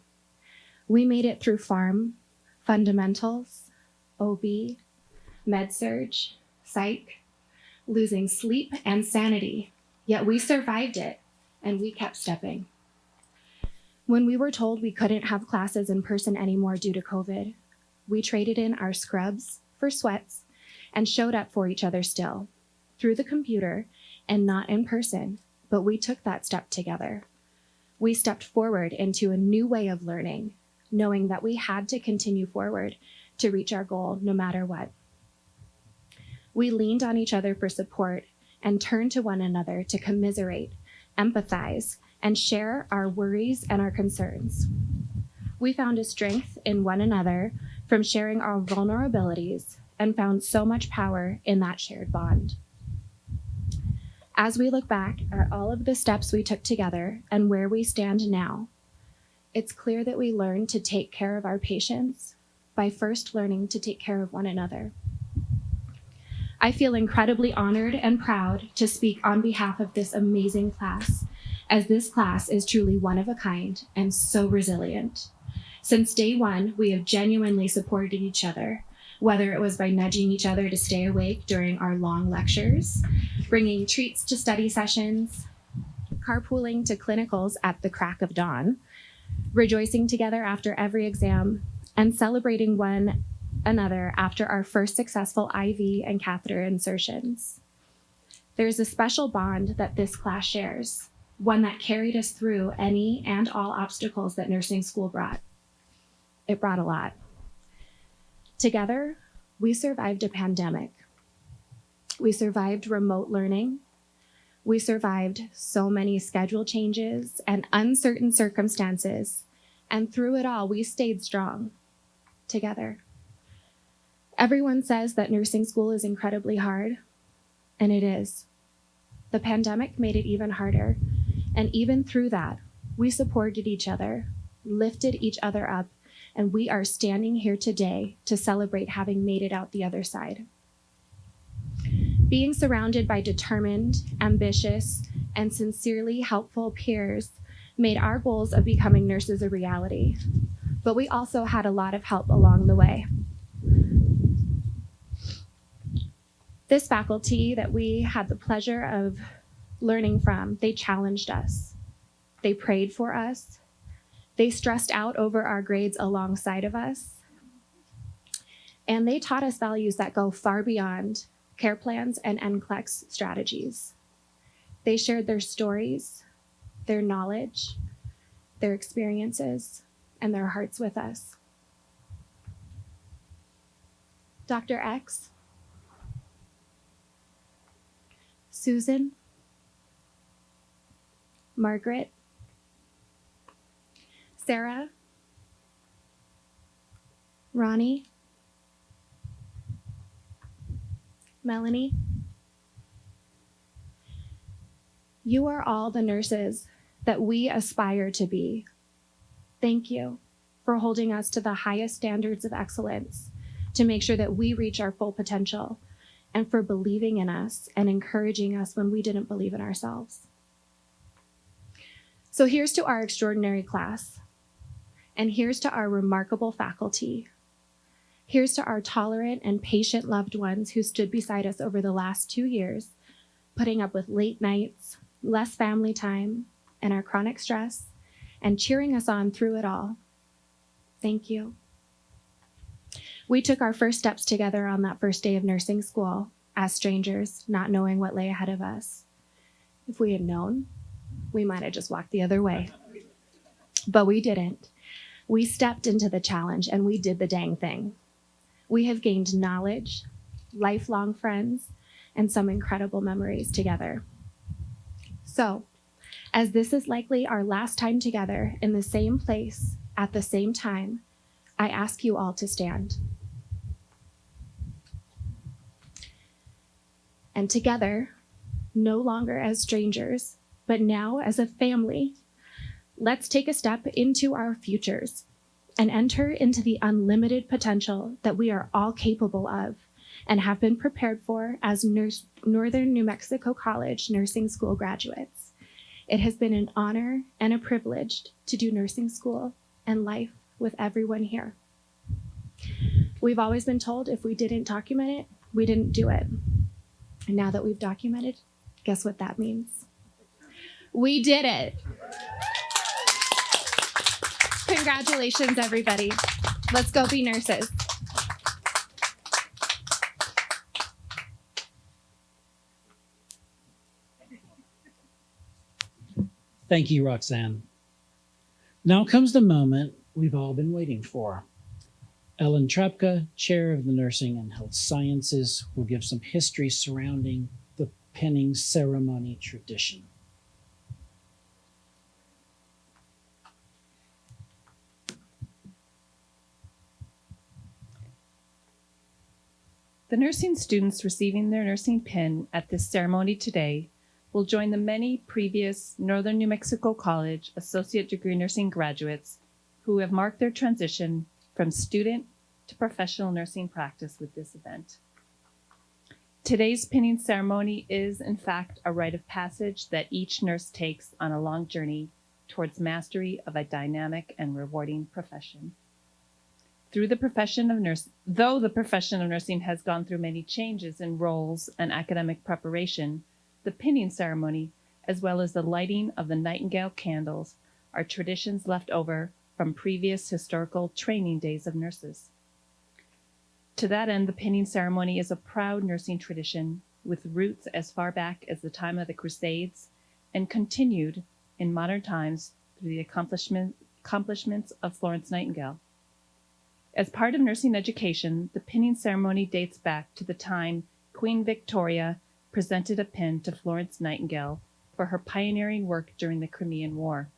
We made it through pharm, fundamentals, OB, med-surg, psych, losing sleep and sanity, yet we survived it and we kept stepping. When we were told we couldn't have classes in person anymore due to COVID, we traded in our scrubs for sweats and showed up for each other still, through the computer and not in person, but we took that step together. We stepped forward into a new way of learning, knowing that we had to continue forward to reach our goal no matter what. We leaned on each other for support and turned to one another to commiserate, empathize, and share our worries and our concerns. We found a strength in one another from sharing our vulnerabilities and found so much power in that shared bond. As we look back at all of the steps we took together and where we stand now, it's clear that we learned to take care of our patients by first learning to take care of one another. I feel incredibly honored and proud to speak on behalf of this amazing class, as this class is truly one of a kind and so resilient. Since day one, we have genuinely supported each other, whether it was by nudging each other to stay awake during our long lectures, bringing treats to study sessions, carpooling to clinicals at the crack of dawn, rejoicing together after every exam, and celebrating one another after our first successful IV and catheter insertions. There's a special bond that this class shares, one that carried us through any and all obstacles that nursing school brought. It brought a lot. Together, we survived a pandemic. We survived remote learning. We survived so many schedule changes and uncertain circumstances. And through it all, we stayed strong together. Everyone says that nursing school is incredibly hard, and it is. The pandemic made it even harder. And even through that, we supported each other, lifted each other up, and we are standing here today to celebrate having made it out the other side. Being surrounded by determined, ambitious, and sincerely helpful peers made our goals of becoming nurses a reality, but we also had a lot of help along the way. This faculty that we had the pleasure of learning from, they challenged us. They prayed for us. They stressed out over our grades alongside of us. And they taught us values that go far beyond care plans and NCLEX strategies. They shared their stories, their knowledge, their experiences, and their hearts with us. Dr. X, Susan, Margaret, Sarah, Ronnie, Melanie, you are all the nurses that we aspire to be. Thank you for holding us to the highest standards of excellence to make sure that we reach our full potential, and for believing in us and encouraging us when we didn't believe in ourselves. So here's to our extraordinary class, and here's to our remarkable faculty. Here's to our tolerant and patient loved ones who stood beside us over the last 2 years, putting up with late nights, less family time, and our chronic stress, and cheering us on through it all. Thank you. We took our first steps together on that first day of nursing school, as strangers, not knowing what lay ahead of us. If we had known, we might have just walked the other way. But we didn't. We stepped into the challenge and we did the dang thing. We have gained knowledge, lifelong friends, and some incredible memories together. So, as this is likely our last time together in the same place at the same time, I ask you all to stand. And together, no longer as strangers, but now as a family, let's take a step into our futures and enter into the unlimited potential that we are all capable of and have been prepared for as Northern New Mexico College nursing school graduates. It has been an honor and a privilege to do nursing school and life with everyone here. We've always been told if we didn't document it, we didn't do it. And now that we've documented, guess what that means? We did it. Congratulations, everybody. Let's go be nurses. Thank you, Roxanne. Now comes the moment we've all been waiting for. Ellen Trepka, Chair of the Nursing and Health Sciences, will give some history surrounding the pinning ceremony tradition. The nursing students receiving their nursing pin at this ceremony today will join the many previous Northern New Mexico College Associate Degree Nursing graduates who have marked their transition from student to professional nursing practice with this event. Today's pinning ceremony is, in fact, a rite of passage that each nurse takes on a long journey towards mastery of a dynamic and rewarding profession. Though the profession of nursing has gone through many changes in roles and academic preparation, the pinning ceremony, as well as the lighting of the Nightingale candles, are traditions left over from previous historical training days of nurses. To that end, the pinning ceremony is a proud nursing tradition with roots as far back as the time of the Crusades and continued in modern times through the accomplishments of Florence Nightingale. As part of nursing education, the pinning ceremony dates back to the time Queen Victoria presented a pin to Florence Nightingale for her pioneering work during the Crimean War.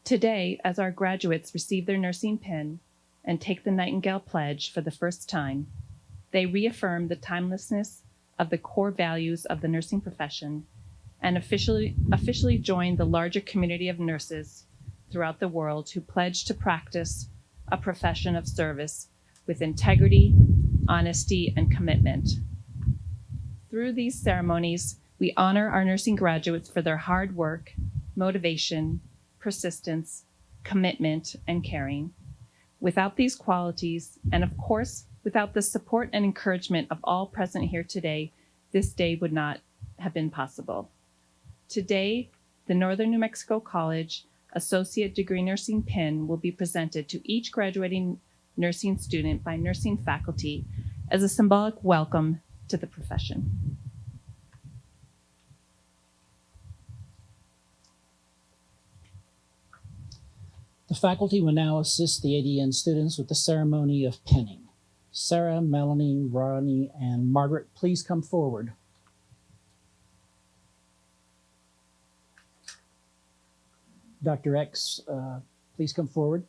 Today, as our graduates receive their nursing pin and take the Nightingale Pledge for the first time, they reaffirm the timelessness of the core values of the nursing profession and officially join the larger community of nurses throughout the world who pledge to practice a profession of service with integrity, honesty, and commitment. Through these ceremonies, we honor our nursing graduates for their hard work, motivation, persistence, commitment, and caring. Without these qualities, and of course, without the support and encouragement of all present here today, this day would not have been possible. Today, the Northern New Mexico College Associate Degree Nursing Pin will be presented to each graduating nursing student by nursing faculty as a symbolic welcome to the profession. The faculty will now assist the ADN students with the ceremony of pinning. Sarah, Melanie, Ronnie, and Margaret, please come forward. Dr. X, please come forward.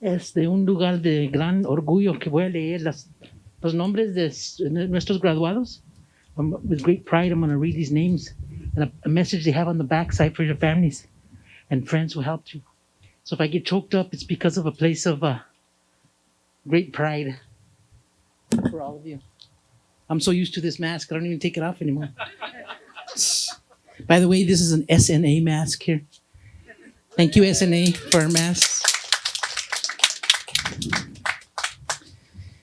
Es de un lugar de gran orgullo que voy a leer los nombres de nuestros graduados. With great pride, I'm going to read these names and a message they have on the backside for your families. and friends who helped you. So if I get choked up, it's because of a place of great pride for all of you. I'm so used to this mask, I don't even take it off anymore. By the way, this is an SNA mask here. Thank you, SNA, for our masks.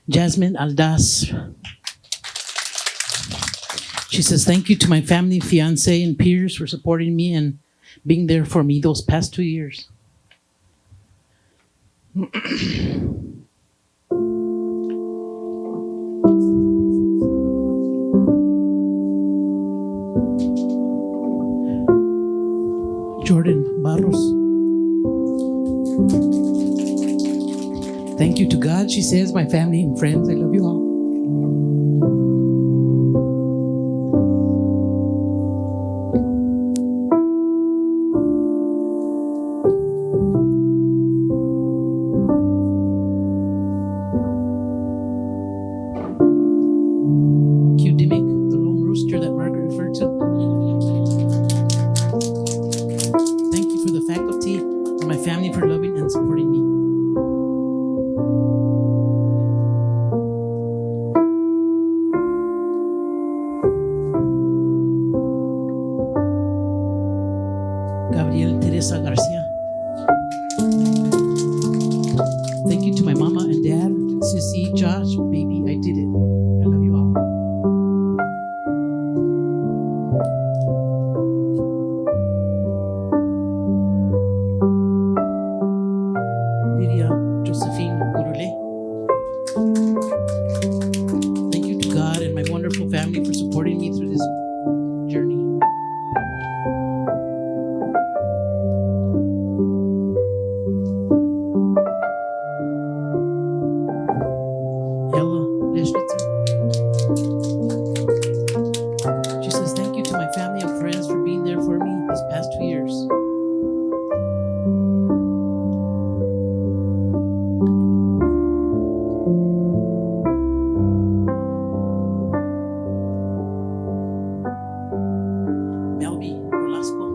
Jasmine Aldas. She says, thank you to my family, fiance, and peers for supporting me and being there for me those past 2 years. Jordan Barros. Thank you to God, she says, my family and friends. I love you all. Cute Dimick, the lone rooster that Margaret referred to. Thank you for the faculty and my family for loving and supporting me. Gabriel Teresa Garcia. Thank you to my mama and dad, Sissy, Josh, baby, I did it. I love you all. Lydia Josephine Gurule. Thank you to God and my wonderful family for supporting me through this journey. Ella Leschwitzer. She says, thank you to my family and friends for being there for me these past 2 years. Melby Nolasco.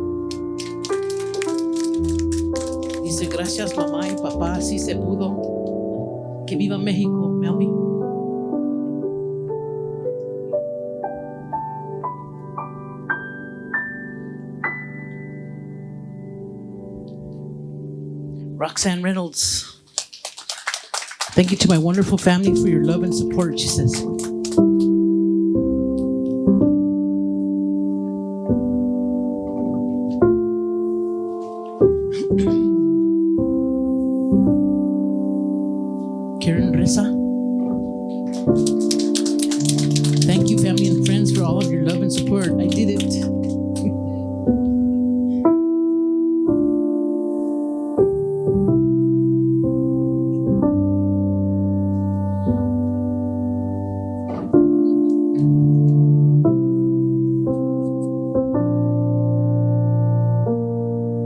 Dice, gracias mamá y papá, sí se pudo. Que viva México, Melby. Roxanne Reynolds. Thank you to my wonderful family for your love and support, she says. Karen Reza. Thank you, family and friends, for all of your love and support. I did it.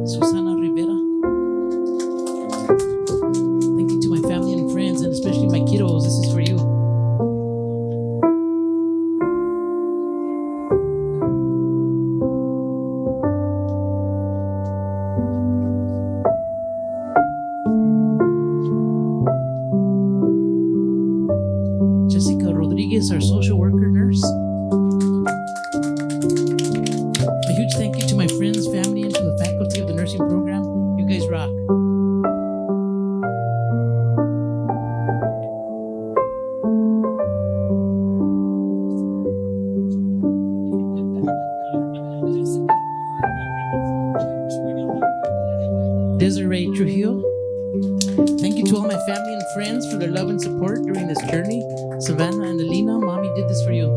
Susana Rivera. Thank you to my family and friends, and especially my kiddos. This is for you. Jessica Rodriguez, our social worker nurse. A huge thank you to my friends, family, and to the faculty of the nursing program. You guys rock. Desiree Trujillo. Thank you to all my family and friends for their love and support during this journey. Savannah and Alina, mommy did this for you.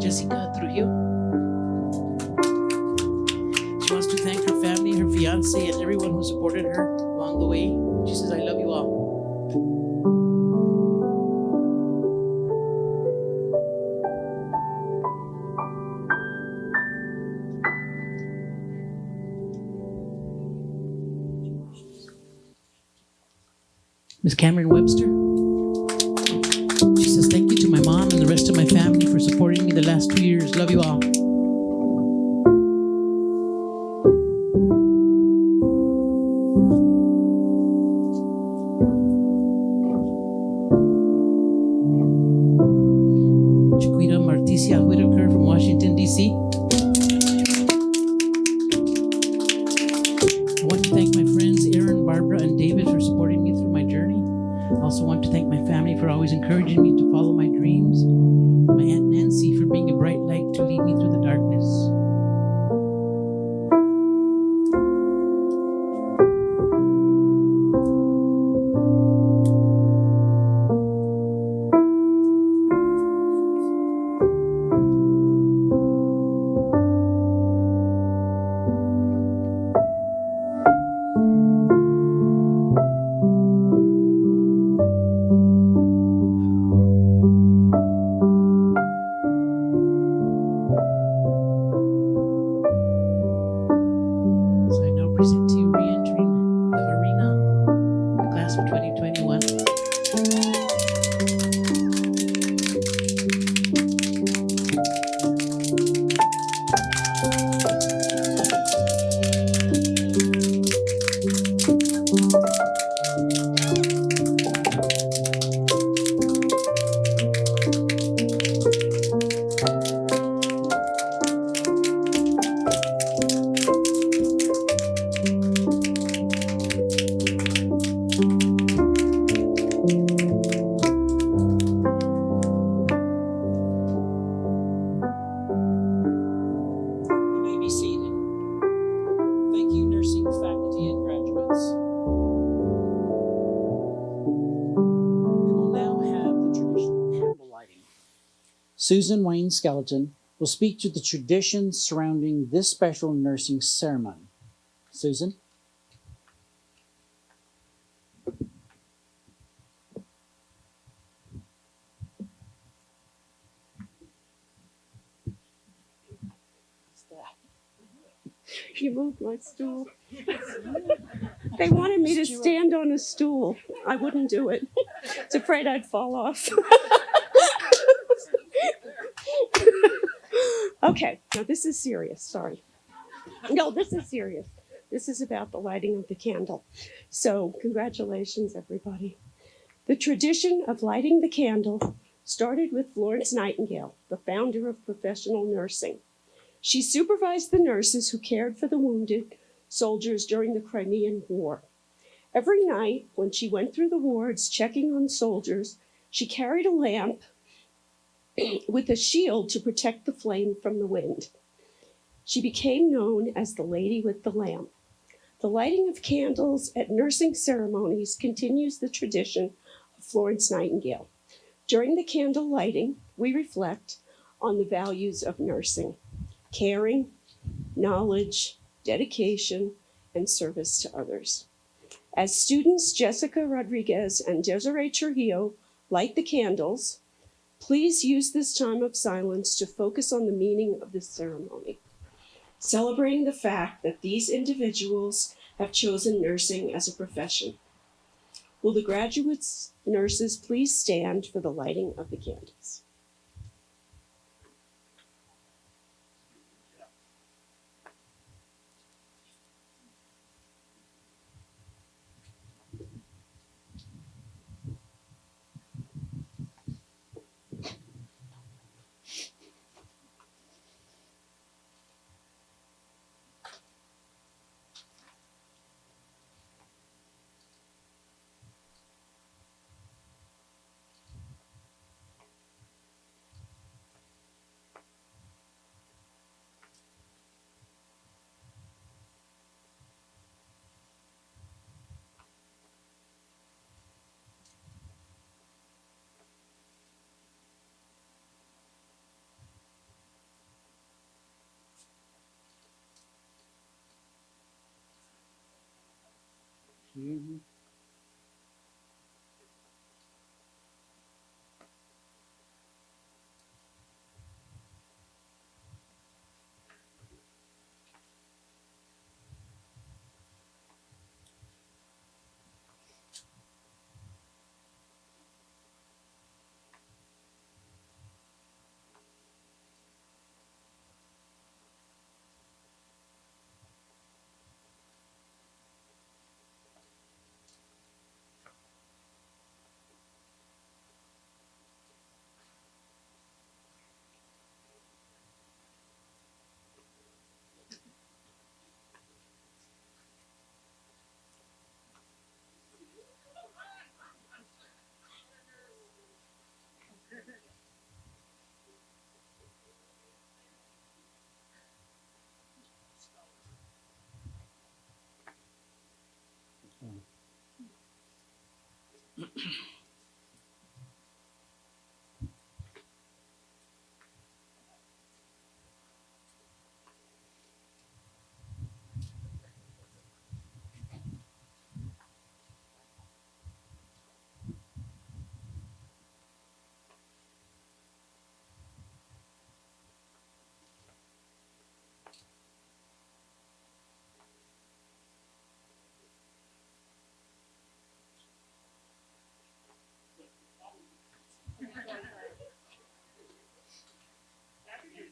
Jessica Trujillo. She wants to thank her family, her fiance, and everyone who supported her along the way. She says, I love you all. Miss Cameron Webster. She says, thank you to my mom and the rest of my family for supporting me the last 2 years. Love you all. Chiquita Marticia Whitaker from Washington, D.C. I want to thank my friends Aaron, Barbara, and David for supporting me through my journey. I also want to thank my family for always encouraging me to follow my dreams, and my Aunt Nancy for being a bright light to lead me through the darkness. So I now present to you re-entering the arena, the class of 2021. You may be seated. Thank you, nursing faculty and graduates. We will now have the traditional candle lighting. Susan Wayne Skeleton will speak to the traditions surrounding this special nursing ceremony. Susan? You moved my stool. They wanted me to stand on a stool. I wouldn't do it. I was afraid I'd fall off. Okay, now this is serious. Sorry. No, this is serious. This is about the lighting of the candle. So, congratulations, everybody. The tradition of lighting the candle started with Florence Nightingale, the founder of professional nursing. She supervised the nurses who cared for the wounded soldiers during the Crimean War. Every night, when she went through the wards checking on soldiers, she carried a lamp with a shield to protect the flame from the wind. She became known as the Lady with the Lamp. The lighting of candles at nursing ceremonies continues the tradition of Florence Nightingale. During the candle lighting, we reflect on the values of nursing: caring, knowledge, dedication, and service to others. As students Jessica Rodriguez and Desiree Trujillo light the candles, please use this time of silence to focus on the meaning of this ceremony, celebrating the fact that these individuals have chosen nursing as a profession. Will the graduates, nurses, please stand for the lighting of the candles? Mm-hmm.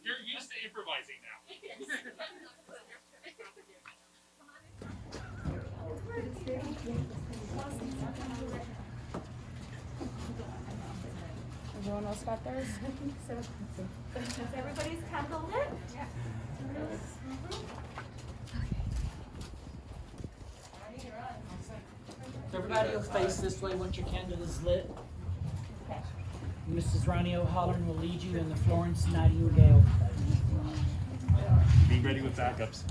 You're used to improvising now. Everyone else got theirs? Is everybody's candle lit? Yeah. So everybody will face this way once your candle is lit. Mrs. Ronnie O'Halloran will lead you in the Florence Nightingale. Be ready with backups.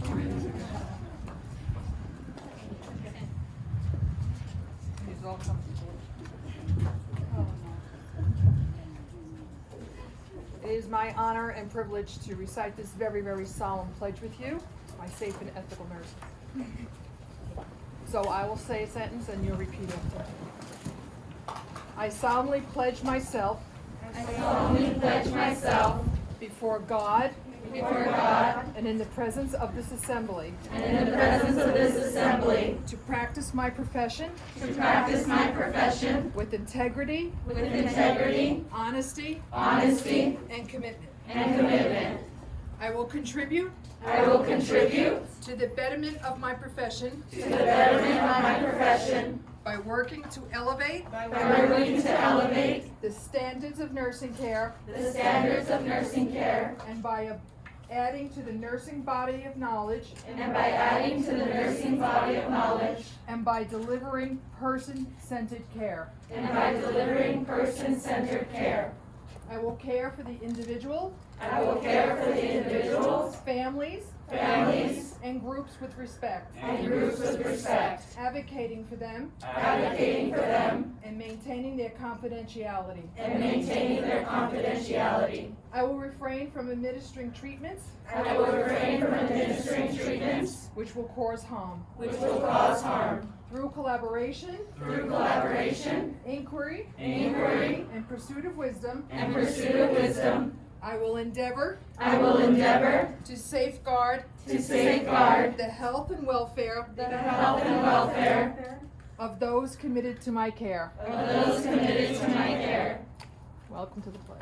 It is my honor and privilege to recite this very, very solemn pledge with you, my safe and ethical nursing. So I will say a sentence and you'll repeat after me. I solemnly pledge myself. Before God. And in the presence of this assembly. To practice my profession. With integrity. Honesty. And commitment. I will contribute. To the betterment of my profession. By working to elevate. The standards of nursing care. And by adding to the nursing body of knowledge. And by delivering person-centered care. I will care for the individual. Families. And groups with respect. Advocating for them. And maintaining their confidentiality. I will refrain from administering treatments. Which will cause harm. Through collaboration. Inquiry. And pursuit of wisdom. I will endeavor. To safeguard. The health and welfare. Of those committed to my care. Welcome to the pledge.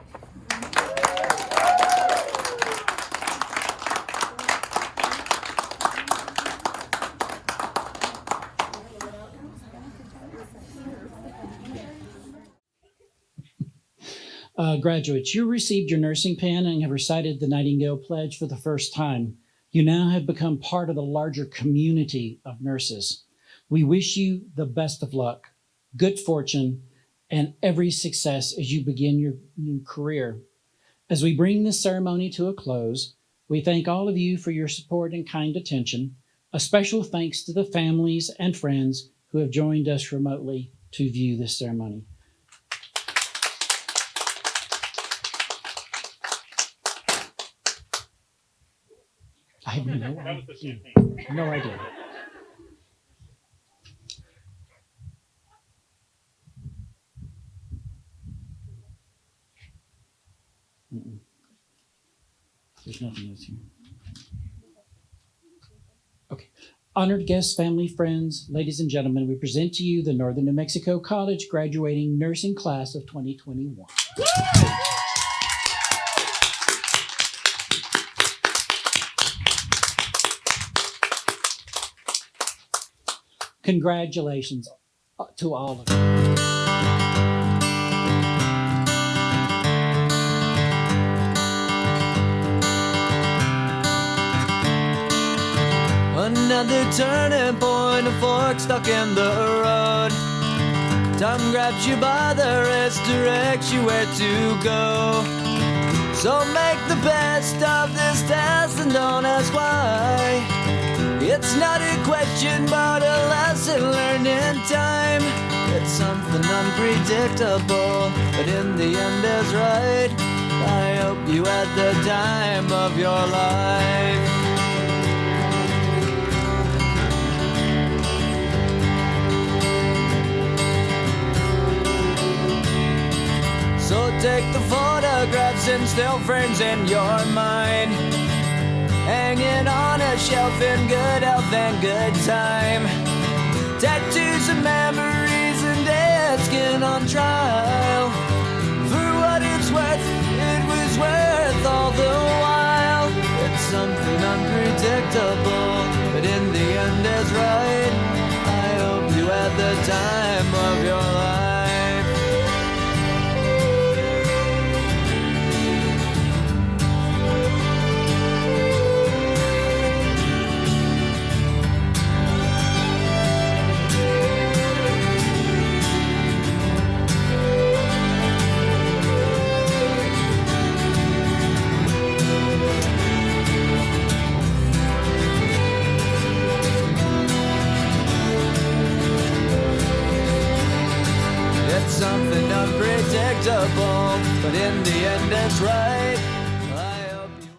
Graduates, you received your nursing pin and have recited the Nightingale Pledge for the first time. You now have become part of the larger community of nurses. We wish you the best of luck, good fortune, and every success as you begin your new career. As we bring this ceremony to a close, we thank all of you for your support and kind attention. A special thanks to the families and friends who have joined us remotely to view this ceremony. I have no idea. There's nothing else here. Okay. Honored guests, family, friends, ladies and gentlemen, we present to you the Northern New Mexico College graduating nursing class of 2021. Congratulations to all of you. Another turning point, a fork stuck in the road. Time grabs you by the wrist, directs you where to go. So make the best of this test and don't ask why. It's not a question but a lesson learned in time. It's something unpredictable, but in the end is right. I hope you had the time of your life. So take the photographs and still frames in your mind, hanging on a shelf in good health and good time. Tattoos of memories and dead skin on trial. For what it's worth, it was worth all the while. It's something unpredictable, but in the end is right. I hope you had the time of your life. Something unpredictable, but in the end it's right.